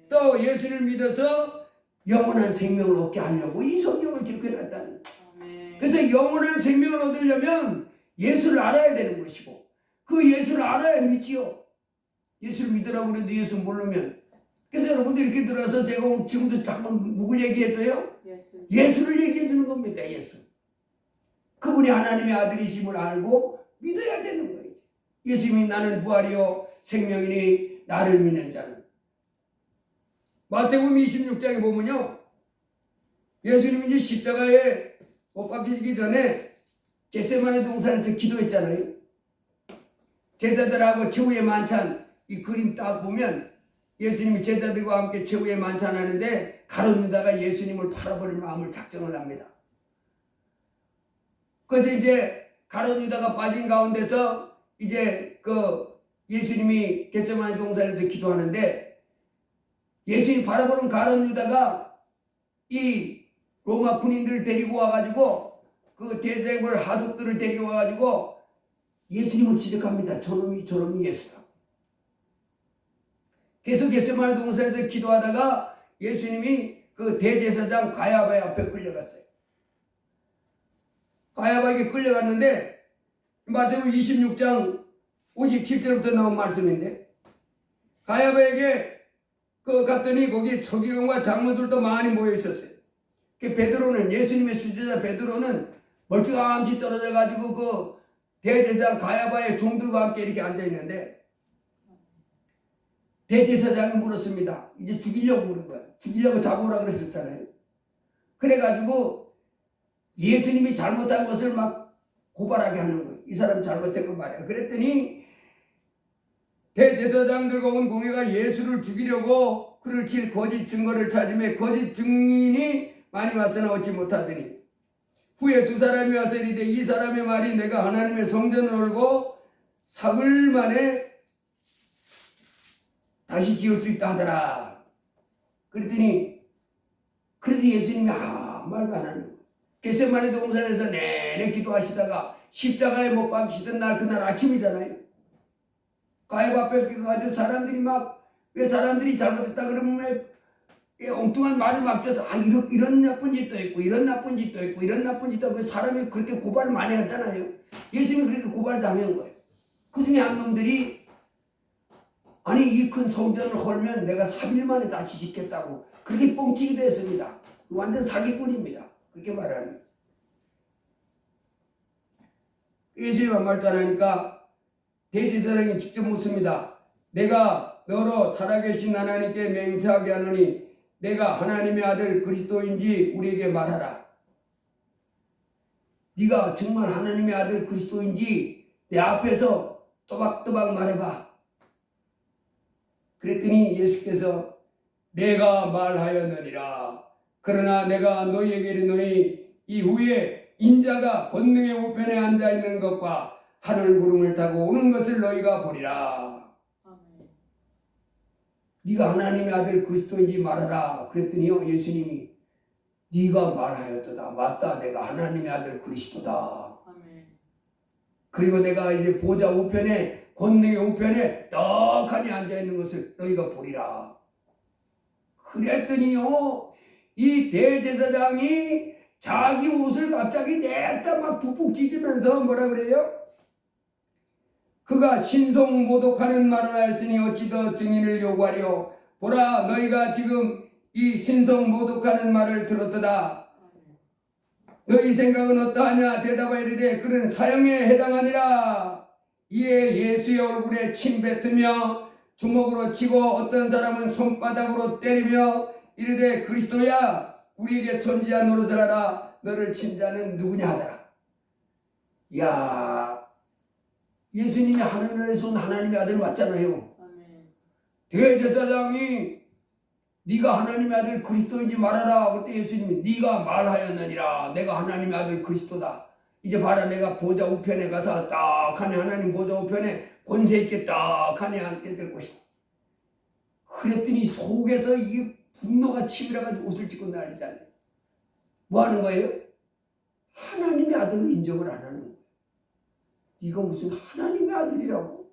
또 예수를 믿어서 영원한 생명을 얻게 하려고 이 성경을 기록해 놨다는 거예요. 그래서 영원한 생명을 얻으려면 예수를 알아야 되는 것이고 그 예수를 알아야 믿지요. 예수를 믿으라고 그래도 예수 모르면. 그래서 여러분들 이렇게 들어서 제가 지금도 자꾸 누굴 얘기해줘요? 예수를 얘기해 주는 겁니다. 예수. 그분이 하나님의 아들이심을 알고 믿어야 되는 거예요. 예수님이 나는 부활이요 생명이니 나를 믿는 자는. 마태복음 26장에 보면요, 예수님이 이제 십자가에 못 박히시기 전에 겟세마네 동산에서 기도했잖아요. 제자들하고 최후의 만찬, 이 그림 딱 보면 예수님이 제자들과 함께 최후의 만찬하는데 가룟 유다가 예수님을 팔아버릴 마음을 작정을 합니다. 그래서 이제 가룟 유다가 빠진 가운데서 이제 그 예수님이 겟세마네 동산에서 기도하는데 예수님이 팔아버린 가룟 유다가 이 로마 군인들을 데리고 와가지고 그 대제벌 하속들을 데리고 와가지고 예수님을 지적합니다. 저놈이 예수다. 계속 겟세마네 동산에서 기도하다가 예수님이 그 대제사장 가야바 앞에 끌려갔어요. 가야바에게 끌려갔는데 마태복음 26장 57절부터 나온 말씀인데 가야바에게 갔더니 거기 서기관과 장로들도 많이 모여 있었어요. 베드로는 예수님의 수제자 베드로는 멀찌감치 떨어져 가지고 그 대제사장 가야바의 종들과 함께 이렇게 앉아 있는데 대제사장이 물었습니다. 이제 죽이려고 물은 거야. 죽이려고 잡으라 그랬었잖아요. 그래가지고 예수님이 잘못한 것을 막 고발하게 하는 거예요. 이 사람 잘못된 거 말이야. 그랬더니 대제사장들과 온 공회가 예수를 죽이려고 그를 칠 거짓 증거를 찾으며 거짓 증인이 많이 왔으나 얻지 못하더니 후에 두 사람이 와서 이르되 이 사람의 말이 내가 하나님의 성전을 올고 사흘 만에 다시 지을 수 있다 하더라. 그랬더니 그래도 예수님이 아무 말도 안 하는 거예요. 겟세마네 동산에서 내내 기도하시다가 십자가에 못 박히시던 날 그날 아침이잖아요. 가야바 앞에 가지고 사람들이 막 왜 사람들이 잘못했다 그러면 왜 엉뚱한 말을 막 져서 이런 나쁜 짓도 있고 이런 나쁜 짓도 있고 이런 나쁜 짓도 있고 사람이 그렇게 고발을 많이 하잖아요. 예수님이 그렇게 고발을 당한 거예요. 그 중에 한 놈들이 아니 이 큰 성전을 헐면 내가 3일 만에 다시 짓겠다고 그렇게 뻥치기도 했습니다. 완전 사기꾼입니다. 그렇게 말하는 거예요. 예수님이 아무 말도 안 하니까 대제사장이 직접 묻습니다. 내가 너로 살아계신 하나님께 맹세하게 하노니 내가 하나님의 아들 그리스도인지 우리에게 말하라. 네가 정말 하나님의 아들 그리스도인지 내 앞에서 또박또박 말해봐. 그랬더니 예수께서 내가 말하였느니라. 그러나 내가 너희에게 이르노니 이후에 인자가 권능의 우편에 앉아있는 것과 하늘 구름을 타고 오는 것을 너희가 보리라. 네가 하나님의 아들 그리스도인지 말하라. 그랬더니요 예수님이 네가 말하였도다. 맞다. 내가 하나님의 아들 그리스도다. 아멘. 그리고 내가 이제 보좌 우편에 권능의 우편에 떡하니 앉아있는 것을 너희가 보리라. 그랬더니요 이 대제사장이 자기 옷을 갑자기 냈다 막 푹푹 찢으면서 뭐라 그래요? 그가 신성 모독하는 말을 하였으니 어찌 더 증인을 요구하려. 보라 너희가 지금 이 신성 모독하는 말을 들었도다. 너희 생각은 어떠하냐? 대답하여 이르되 그는 사형에 해당하니라. 이에 예수의 얼굴에 침 뱉으며 주먹으로 치고 어떤 사람은 손바닥으로 때리며 이르되 그리스도야 우리에게 선지자 노릇을 하라. 너를 친 자는 누구냐 하더라. 야 예수님이 하늘에서 온 하나님의 아들 맞잖아요. 아멘. 대제사장이 네가 하나님의 아들 그리스도인지 말하라. 그때 예수님이 네가 말하였느니라. 내가 하나님의 아들 그리스도다. 이제 봐라 내가 보좌 우편에 가서 딱하니 하나님 보좌 우편에 권세 있게 딱하니 앉게 될 것이다. 그랬더니 속에서 이 분노가 치밀어가지고 옷을 찢고 난리잖아요. 뭐 하는 거예요? 하나님의 아들로 인정을 안 하는 거예요. 네가 무슨 하나님의 아들이라고?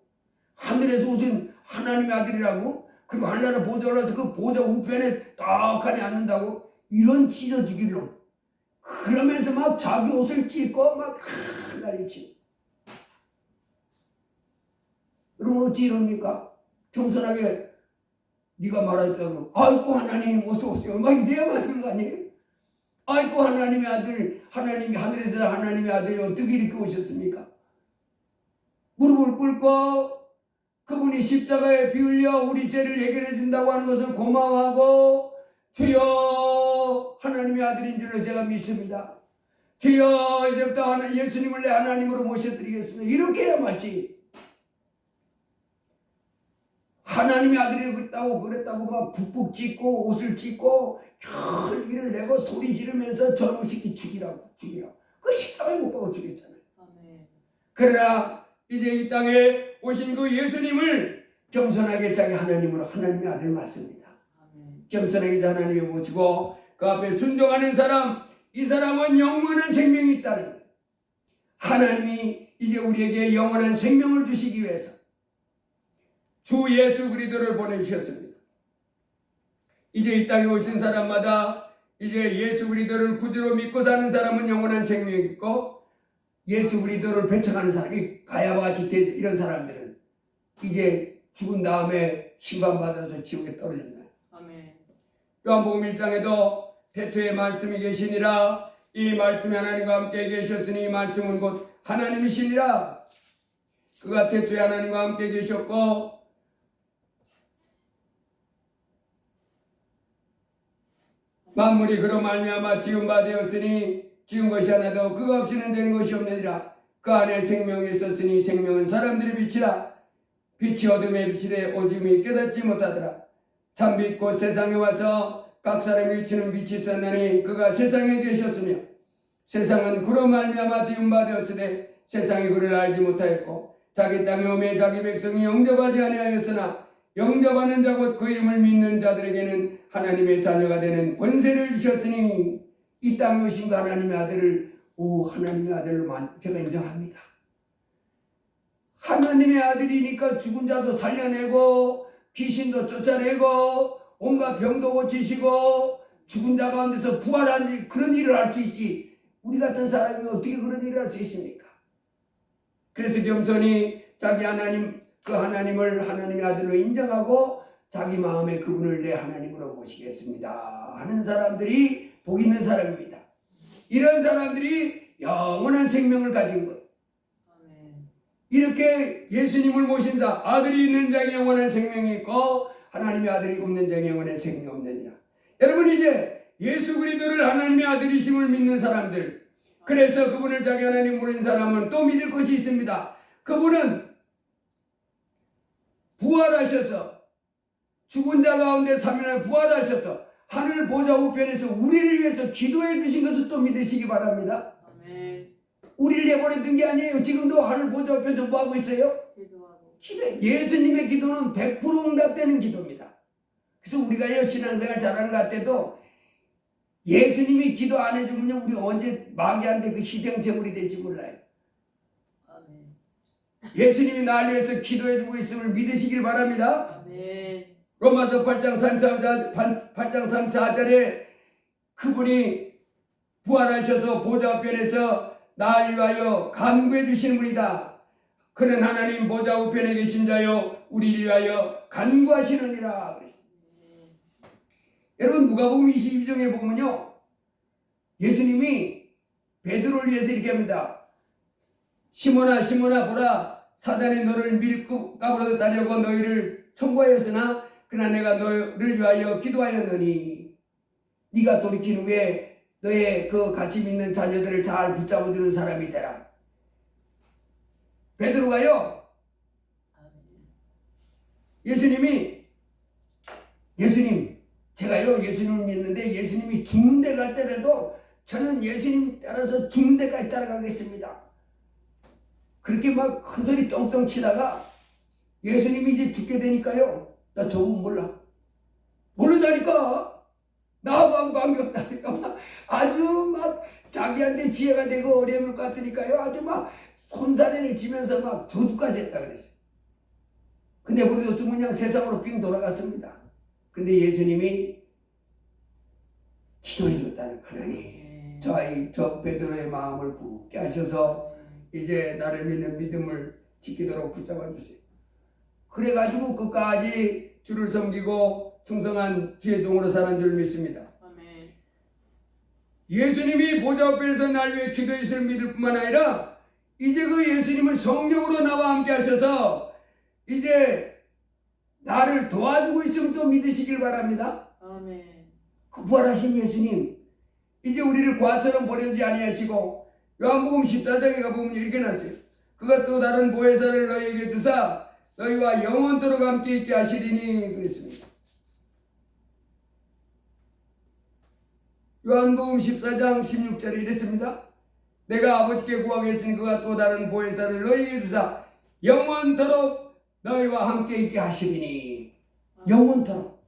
하늘에서 오신 하나님의 아들이라고? 그리고 하늘나라 보좌 올라서 그 보좌 우편에 딱하니 앉는다고? 이런 찢어주길 놈. 그러면서 막 자기 옷을 찢고 막 난리치고. 여러분 어찌 이럽니까? 겸손하게 네가 말했다고 아이고 하나님 어서 오세요 막 이래야만 하는 거 아니에요? 아이고 하나님의 아들 하나님이 하늘에서 하나님의 아들이 어떻게 이렇게 오셨습니까? 무릎을 꿇고 그분이 십자가에 피 흘려 우리 죄를 해결해 준다고 하는 것을 고마워하고 주여 하나님의 아들인 줄로 제가 믿습니다. 주여 이제부터 예수님을 내 하나님으로 모셔드리겠습니다. 이렇게 해야 맞지. 하나님의 아들이었다고 그랬다고 막 푹푹 찢고 옷을 찢고 혈기를 내고 소리 지르면서 저놈 새끼 죽이라고 그 십자가에 못 박아 죽였잖아요. 아멘. 그러나 이제 이 땅에 오신 그 예수님을 겸손하게 자기 하나님으로 하나님의 아들 맞습니다. 아멘. 겸손하게 하나님을 모시고 그 앞에 순종하는 사람 이 사람은 영원한 생명이 있다는 거예요. 하나님이 이제 우리에게 영원한 생명을 주시기 위해서 주 예수 그리스도를 보내주셨습니다. 이제 이 땅에 오신 사람마다 이제 예수 그리스도를 구주로 믿고 사는 사람은 영원한 생명이 있고 예수 그리스도를 배척하는 사람이 가야바와 지태 이런 사람들은 이제 죽은 다음에 심판받아서 지옥에 떨어진다. 아멘. 요한복음 1장에도 태초에 말씀이 계시니라 이 말씀이 하나님과 함께 계셨으니 이 말씀은 곧 하나님이시니라. 그가 태초에 하나님과 함께 계셨고 만물이 그로 말미암아 지은 바 되었으니 지은 것이 하나도 그가 없이는 된 것이 없느니라. 그 안에 생명이 있었으니 생명은 사람들의 빛이라. 빛이 어둠에 빛이 되 어둠이 깨닫지 못하더라. 참빛 곧 세상에 와서 각 사람이 비추는 빛이 있었나니 그가 세상에 계셨으며 세상은 그로 말미암아 지은 바 되었으되 세상이 그를 알지 못하였고 자기 땅에 오매 자기 백성이 영접하지 아니하였으나 영접하는 자 곧 그 이름을 믿는 자들에게는 하나님의 자녀가 되는 권세를 주셨으니 이 땅에 오신 그 하나님의 아들을 하나님의 아들로 제가 인정합니다. 하나님의 아들이니까 죽은 자도 살려내고 귀신도 쫓아내고 온갖 병도 고치시고 죽은 자 가운데서 부활한 그런 일을 할 수 있지. 우리 같은 사람이 어떻게 그런 일을 할 수 있습니까? 그래서 겸손히 자기 하나님 그 하나님을 하나님의 아들로 인정하고 자기 마음에 그분을 내 하나님으로 모시겠습니다 하는 사람들이 복 있는 사람입니다. 이런 사람들이 영원한 생명을 가진 것. 이렇게 예수님을 모신 자, 아들이 있는 자에게 영원한 생명이 있고 하나님의 아들이 없는 자에게 영원한 생명이 없느니라. 여러분 이제 예수 그리스도를 하나님의 아들이심을 믿는 사람들, 그래서 그분을 자기 하나님 모르는 사람은 또 믿을 것이 있습니다. 그분은 부활하셔서 죽은 자 가운데 3일날 부활하셔서 하늘 보좌 우편에서 우리를 위해서 기도해 주신 것을 또 믿으시기 바랍니다. 아멘. 우리를 내버려둔 게 아니에요. 지금도 하늘 보좌 우편에서 뭐하고 있어요? 기도해. 예수님의 기도는 100% 응답되는 기도입니다. 그래서 우리가 신앙생활 잘하는 것 같아도 예수님이 기도 안 해주면 우리 언제 마귀한테 그 희생제물이 될지 몰라요. 아멘. 예수님이 나를 위해서 기도해주고 있음을 믿으시길 바랍니다. 아멘. 로마서 8장 34절에 그분이 부활하셔서 보좌 우편에서 나를 위하여 간구해 주신 분이다. 그는 하나님 보좌 우편에 계신 자요 우리를 위하여 간구하시느니라. 여러분 누가복음 22장에 보면요, 예수님이 베드로를 위해서 이렇게 합니다. 시몬아 시몬아 보라, 사단이 너를 밀가부로 따려고 너희를 청구하였으나 그러나 내가 너를 위하여 기도하였느니 네가 돌이킨 후에 너의 그 같이 믿는 자녀들을 잘 붙잡아주는 사람이 되라. 베드로가요, 예수님 제가요 예수님을 믿는데 예수님이 죽는 데 갈 때라도 저는 예수님 따라서 죽는 데까지 따라가겠습니다. 그렇게 막 큰소리 똥똥 치다가 예수님이 이제 죽게 되니까요, 나 저분 모른다니까, 나하고 아무 관계없다니까, 아주 막 자기한테 피해가 되고 어려움을 같으니까요, 아주 막 손사래를 지면서 막 저주까지 했다 그랬어요. 근데 우리도 그냥 세상으로 빙 돌아갔습니다. 근데 예수님이 기도해 줬다는, 하나님 저 베드로의 마음을 굳게 하셔서 이제 나를 믿는 믿음을 지키도록 붙잡아 주세요. 그래가지고 끝까지 주를 섬기고 충성한 주의 종으로 사는 줄 믿습니다. 아멘. 예수님이 보좌 앞에서 날 위해 기도해 주실 믿을 뿐만 아니라 이제 그 예수님은 성령으로 나와 함께 하셔서 이제 나를 도와주고 있음을 또 믿으시길 바랍니다. 아멘. 그 부활하신 예수님 이제 우리를 과처럼 버리지 아니하시고 요한복음 14장에 가보면 이렇게 났어요. 그가 또 다른 보혜사를 너희에게 주사 너희와 영원토록 함께 있게 하시리니 그랬습니다. 요한복음 14장 16절에 이랬습니다. 내가 아버지께 구하겠으니 그가 또 다른 보혜사를 너희에게 주사 영원토록 너희와 함께 있게 하시리니. 영원토록.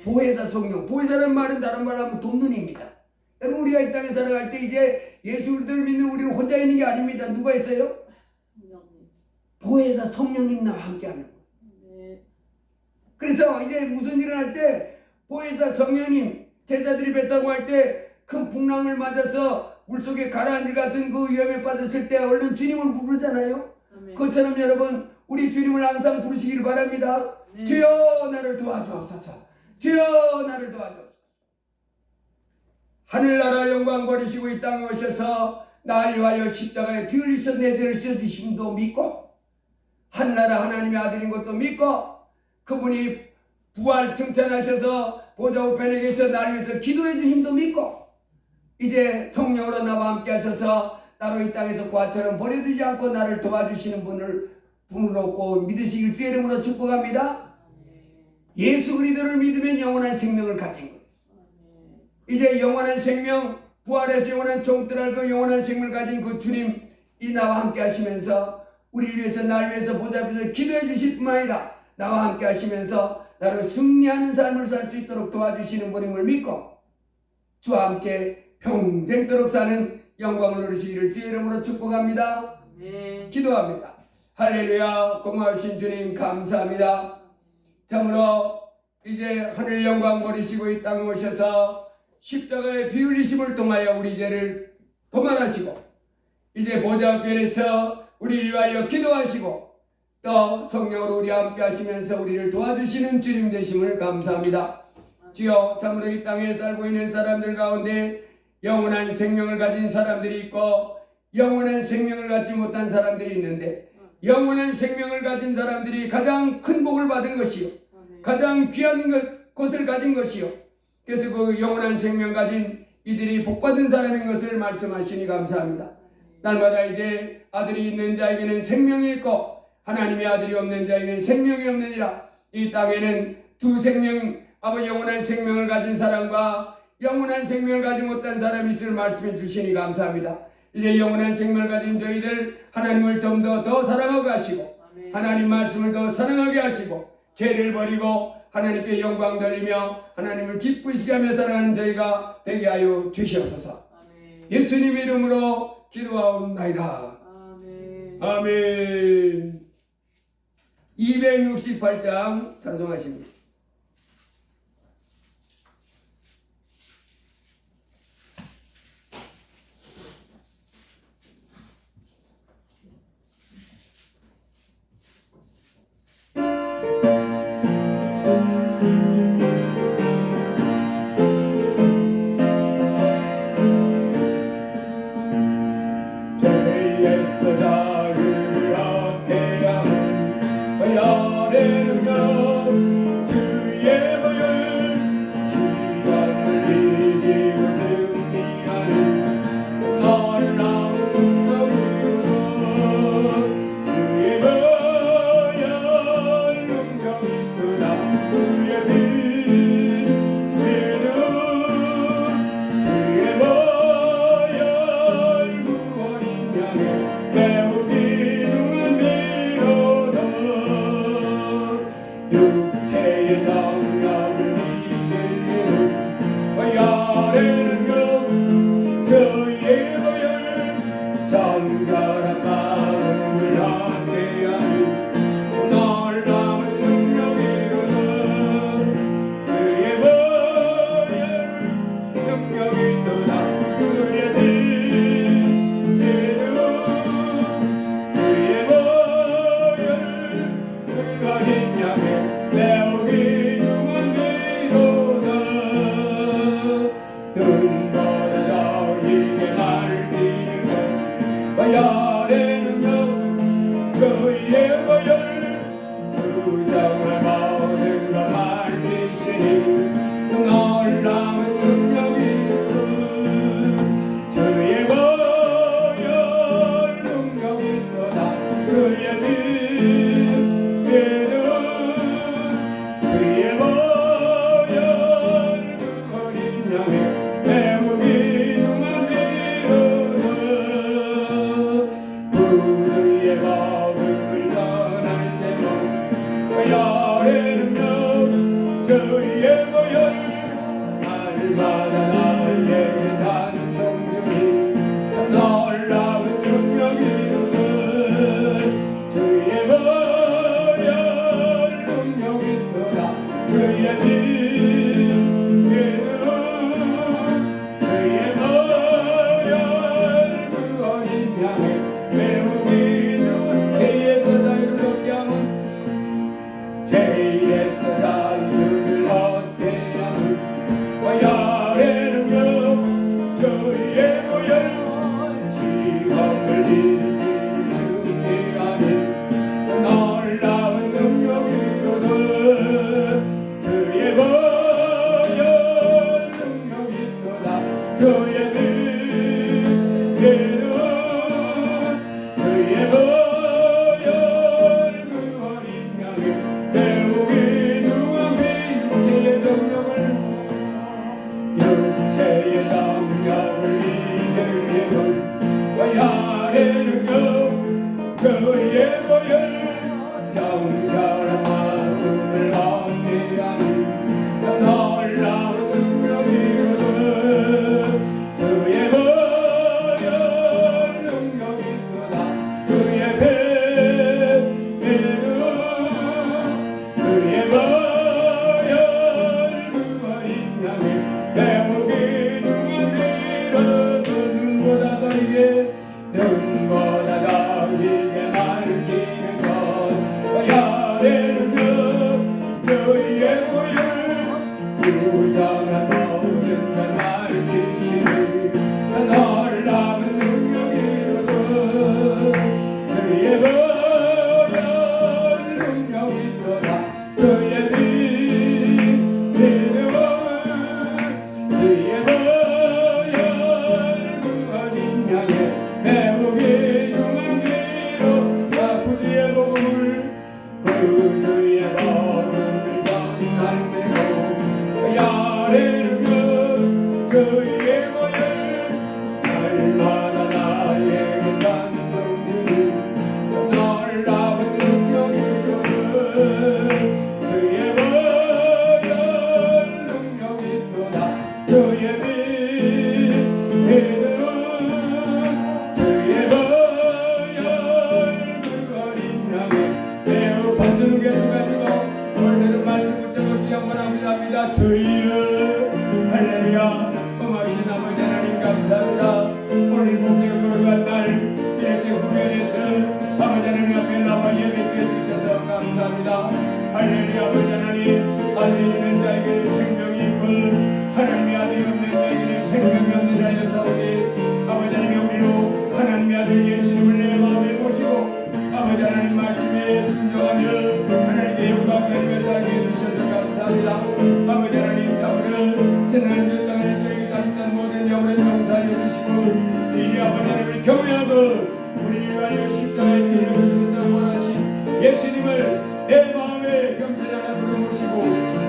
보혜사 성령. 보혜사라는 말은 다른 말로 하면 돕는입니다. 여러분 우리가 이 땅에 살아갈 때 이제 예수 그리스도를 믿는 우리는 혼자 있는 게 아닙니다. 누가 있어요? 보혜사 성령님 나와 함께 하는 거예요. 그래서 이제 무슨 일을 할 때 보혜사 성령님 제자들이 뱉다고 할 때 큰 풍랑을 맞아서 물속에 가라앉을 같은 그 위험에 빠졌을 때 얼른 주님을 부르잖아요. 그것처럼 여러분 우리 주님을 항상 부르시길 바랍니다. 네. 주여 나를 도와주옵소서. 주여 나를 도와주옵소서. 하늘나라 영광 버리시고 이 땅에 오셔서 나를 위하여 십자가에 피 흘리셔 내 죄를 씻어주심도 믿고, 한나라 하나님의 아들인 것도 믿고, 그분이 부활 승천하셔서 보좌 우편에 계셔 나를 위해서 기도해 주심도 믿고, 이제 성령으로 나와 함께 하셔서 나로 이 땅에서 고아처럼 버려두지 않고 나를 도와주시는 분을 부르놓고 믿으시길 주의 이름으로 축복합니다. 예수 그리스도를 믿으면 영원한 생명을 가진 거예요. 이제 영원한 생명, 부활해서 영원한 종들할 그 영원한 생명을 가진 그 주님 이 나와 함께 하시면서 우리를 위해서 나를 위해서 보좌 앞에서 기도해 주실 뿐만 아니라 나와 함께 하시면서 나를 승리하는 삶을 살 수 있도록 도와주시는 분임을 믿고 주와 함께 평생도록 사는 영광을 누리시기를 주의 이름으로 축복합니다. 기도합니다. 할렐루야. 고마우신 주님 감사합니다. 참으로 이제 하늘 영광 버리시고 이 땅에 오셔서 십자가의 피 흘리심을 통하여 우리 죄를 도말하시고 이제 보좌 우편에서 우리를 위하여 기도하시고 또 성령으로 우리와 함께 하시면서 우리를 도와주시는 주님 되심을 감사합니다. 주여, 참으로 이 땅에 살고 있는 사람들 가운데 영원한 생명을 가진 사람들이 있고 영원한 생명을 갖지 못한 사람들이 있는데, 영원한 생명을 가진 사람들이 가장 큰 복을 받은 것이요 가장 귀한 것을 가진 것이요, 그래서 그 영원한 생명 가진 이들이 복받은 사람인 것을 말씀하시니 감사합니다. 날마다 이제 아들이 있는 자에게는 생명이 있고 하나님의 아들이 없는 자에게는 생명이 없느니라. 이 땅에는 두 생명, 아버지 영원한 생명을 가진 사람과 영원한 생명을 가지 못한 사람이 있을 말씀해 주시니 감사합니다. 이제 영원한 생명을 가진 저희들 하나님을 좀 더 사랑하게 하시고 하나님 말씀을 더 사랑하게 하시고 죄를 버리고 하나님께 영광 돌리며 하나님을 기쁘시게 하며 살아가는 저희가 되게 하여 주시옵소서. 예수님 이름으로 기도하옵나이다. 아멘. 268장 찬송하십니다. 보혈 정결한 마음을 함께하니 놀라운 능력이로다 주의 보혈 능력이 있도다 주의 배배는 주의 보혈 그 어린 양의 배목이 중한 비로 눈보다 더이게 눈보다 더이게 밝히는 것 야레르며 주의 보혈 부정한 모든 걸 밝히시니 놀라운 능력이로다 주의 보혈 능력이 있도다 주의 믿음은 주의 보혈 그 어린 양의 매우 귀중한 비로 구주의 복음을 구주의 복음을 전할 때고 야레르며 주의 보혈 날마다 나의 찬송 드리 놀라운 능력이로다 주의 보혈 능력이 있도다 주의 믿음은 주의 보혈 그 어린 양의 매우 반드는 계속하시고 오늘도 말씀 붙잡고 주여 한번 합니다 주여 할렐루야 고마우신 아버지 하나님 감사합니다 오늘 복되고 거룩한 날 이렇게 구별해서 아버지 하나님 앞에 나와 예배해 주셔서 감사합니다 할렐루야 아버지 하나님 아들이 있는 자에게는 생명이 있고 하나님의 아들이 없는 자에게는 생명이 없는 자였사오니 아버지 하나님 우리로 하나님의 아들 예수님을 내 마음에 모시고 아버지 하나님 말씀에 순종하며 하나님께 영광 드리며 살게 해주셔서 감사합니다 아버지 하나님 참으로 지난 땅을 저희 따뜻한 모든 영혼의 용사여 주시고 이리 아버지 하나님을 경외하고 우리를 위하여 십자가에 빌려 주셨다고 원하신 예수님을 내 마음에 겸손히 하나님으로 모시고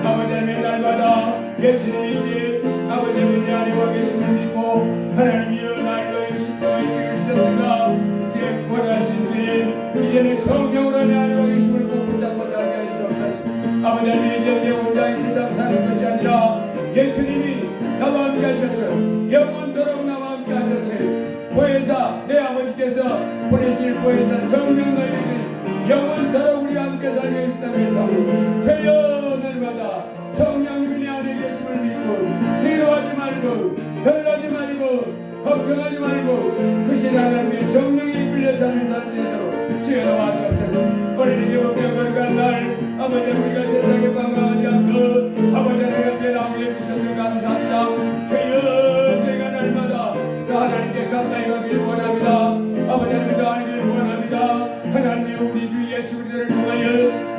아버지 하나님의 날마다 예수님이 이제 아버지 하나님 내 안에 와 계심을 믿고 하나님이여 날 너의 십자가에 빌리셨던가 이제 원하신 주님 이제는 성령으로 내 안에 와 계심을 꼭 붙잡고 살게 하여 주옵소서 아버지 하나님 이제 내 혼자 이 세상 사는 것이 아니라 예수님이 나와 함께 하셨어 영원토록 나와 함께 하셨어요 보혜사 내 아버지께서 보내실 보혜사 성령 너희들이 영원토록 우리와 함께 살게 해주다고 했사오니 주여 날마다 성령님이 내 안에 계심을 믿고 두려워하지 말고 별나지 말고 걱정하지 말고 크신 하나님의 성령이 이끌려 사는 사람이 되도록 주여 나와 주옵소서 어린이게 복되고 거룩한 날 아버지 우리가 세상에 방황하지 않고 아버지 하나님 앞에 나오게 해주셔서 감사합니다 주여 저희가 날마다 다 하나님께 가까이 가길 원합니다 아버지 하나님도 알기를 원합니다 하나님이 우리 주 예수 그리스도를 통하여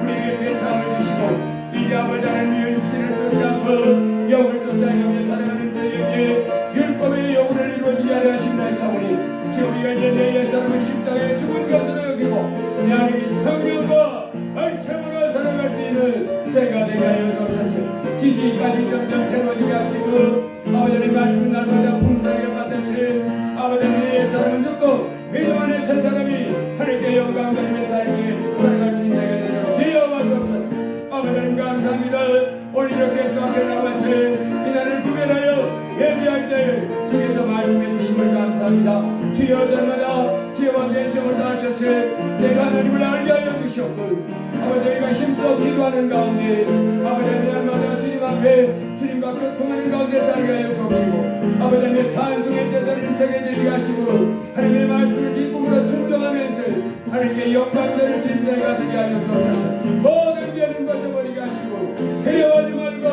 우리에게 죄사함을 주시고 이제 아버지 하나님의 육신을 쫓지 않고 영을 쫓아가며 살아가는 저에게 율법의 영혼을 이루어지게 하려 하신다 했사오니 주 우리가 이제 내 옛사람의 십자가에 죽은 것으로 여기고 내 안에 계신 성령과 말씀으로 살아갈 수 있는 저희가 되게 하여 주옵소서 지식까지 점점 새로워지게 하시고 아버지 하나님 말씀을 날마다 풍성하게 받으시 아버지 하나님 옛사람은 죽고 믿음 안에 새 사람이 하나님께 영광 돌리며 살게 살아갈 수 있는 자가 되도록 주여 와주옵소서 아버지 하나님 감사합니다 오늘 이렇게 주 앞에 나와서 이 날을 구별하여 예배할 때 주께서 말씀해 주심을 감사합니다 주여 저마다 지혜와 계시음을 다하셔서 저희가 하나님을 알게 하여 주셨고 아버지 저희가 힘써 기도하는 가운데 아버지 하나님 날마다 주님 앞에 주님과 교통하는 가운데 살게 하여 주옵시고 아버지 하나님의 찬송의 제사를 인척해 드리게 하시고 하나님의 말씀을 기쁨으로 순종하면서 하나님께 영광 되는 신자가 되게 하여 주옵소서 모든 죄는 벗어버리게 하시고 두려워하지 말고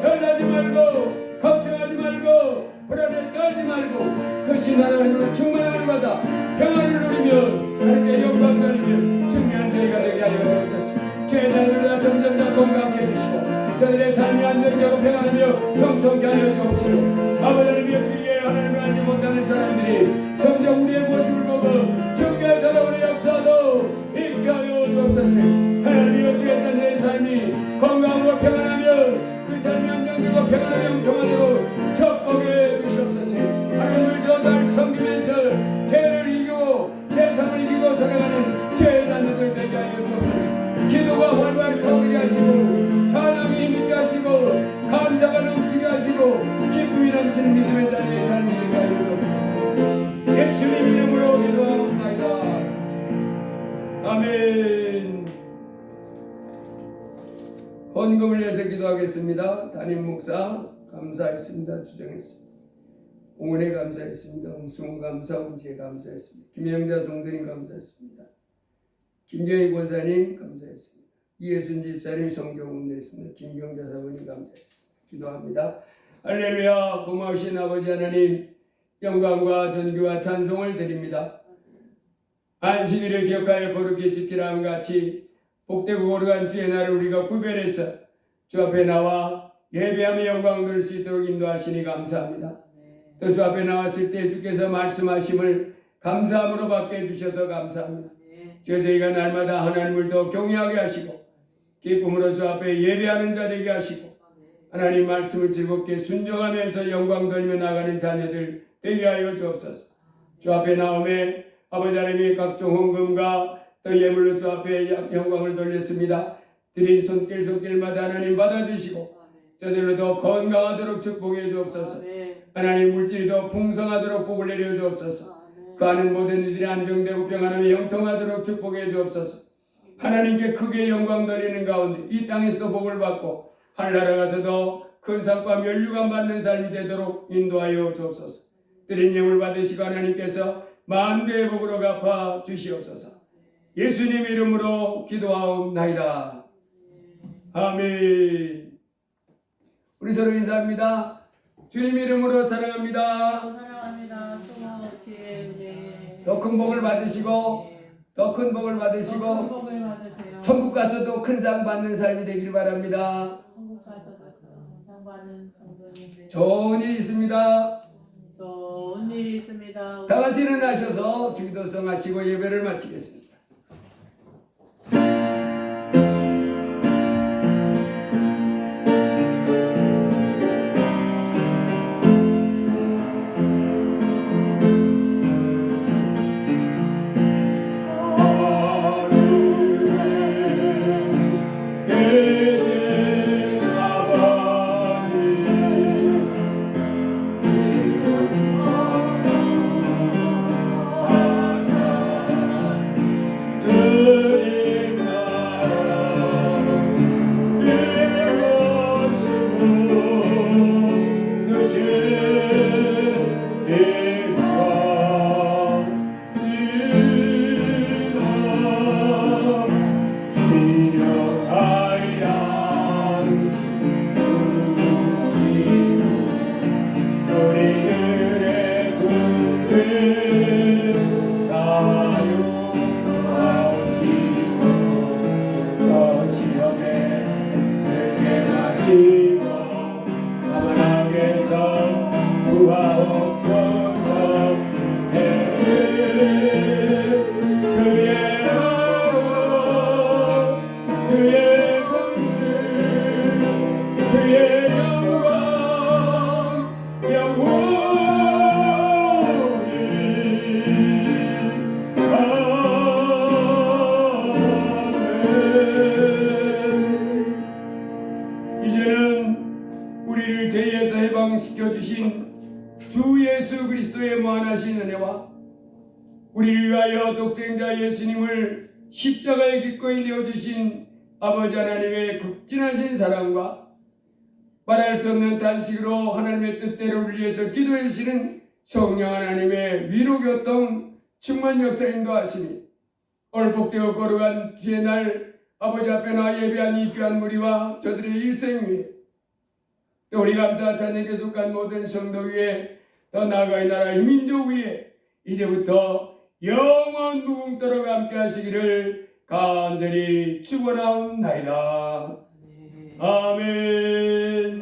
열나지 말고 걱정하지 말고 불안에 떨지 말고 크신 하나님으로 충만함을 받아 평안을 누리며 하나님께 영광 돌리며 승리한 저희가 되게 하여 주옵소서 죄자들보다 점점 더 건강케 해주시고 저들의 삶이 안정되고 평안하며 형통케 하여 주옵시고 아버지 하나님의 주위에 하나님을 알지 못하는 사람들이 점점 우리의 모습을 보고 주께 돌아오는 역사도 있게 하여 주옵소서 하나님의 주의 자녀의 삶이 건강하고 평안하며 그 삶이 안정되고 평안하며 형통하도록 축복해 주시옵소서 하나님을 저달 섬기면서 죄를 이기고 세상을 이기고 살아가는 죄의 자녀들 아멘. 헌금을 위해서 기도하겠습니다. 담임 목사 감사했습니다. 주정했습니다. 옹은혜 감사했습니다. 엄승훈 감사, 엄지혜 감사했습니다. 김영자 성도님 감사했습니다. 김경희 권사님 감사했습니다. 이예순 집사님 성경 운동했습니다. 김경자 사모님 감사했습니다. 기도합니다. 할렐루야. 고마우신 아버지 하나님, 영광과 존귀와 찬송을 드립니다. 안식일을 기억하여 거룩히 지키라 함 같이 복되고 거룩한 주의 날을 우리가 구별해서 주 앞에 나와 예배하며 영광 돌릴 수 있도록 인도하시니 감사합니다. 또 주 앞에 나왔을 때 주께서 말씀하심을 감사함으로 받게 해주셔서 감사합니다. 저희가 날마다 하나님을 더 경외하게 하시고 기쁨으로 주 앞에 예배하는 자 되게 하시고 하나님 말씀을 즐겁게 순종하면서 영광 돌리며 나가는 자녀들 되게 하여 주옵소서. 주 앞에 나오매 아버지 하나님의 각종 헌금과 또 예물로 주 앞에 영광을 돌렸습니다. 드린 손길마다 하나님 받아주시고 저들로 더 건강하도록 축복해 주옵소서. 하나님 물질이 더 풍성하도록 복을 내려 주옵소서. 그 하는 모든 일들이 안정되고 평안하며 형통하도록 축복해 주옵소서. 하나님께 크게 영광 돌리는 가운데 이 땅에서 복을 받고 하늘나라 가서도 큰 상과 면류관 받는 삶이 되도록 인도하여 주옵소서. 드린 예물 받으시고 하나님께서 만대의 복으로 갚아 주시옵소서. 예수님 이름으로 기도하옵나이다. 아멘. 우리 서로 인사합니다. 주님 이름으로 사랑합니다. 사랑합니다. 수고 지혜 더 큰 복을 받으시고 더 큰 복을 받으시고 복을 받으세요. 천국 가서도 큰 상 받는 삶이 되길 바랍니다. 천국 가서도 상 받는 성도님들. 좋은 일이 있습니다. 좋은 일이 있습니다. 다 같이 일어나셔서 주기도성 하시고 예배를 마치겠습니다. 주 예수 그리스도의 무한하신 은혜와 우리를 위하여 독생자 예수님을 십자가에 기꺼이 내어주신 아버지 하나님의 극진하신 사랑과 말할 수 없는 단식으로 하나님의 뜻대로 우리를 위해서 기도해 주시는 성령 하나님의 위로교통 충만 역사 인도하시니 오늘 복되고 거룩한 주의 날 아버지 앞에 나 예배한 이 귀한 무리와 저들의 일생 위에 또 우리 감사 찬양에 속한 모든 성도 위에 더 나아가 이 나라 이 민족 위에 이제부터 영원 무궁토록 함께 하시기를 간절히 축원하옵나이다. 아멘.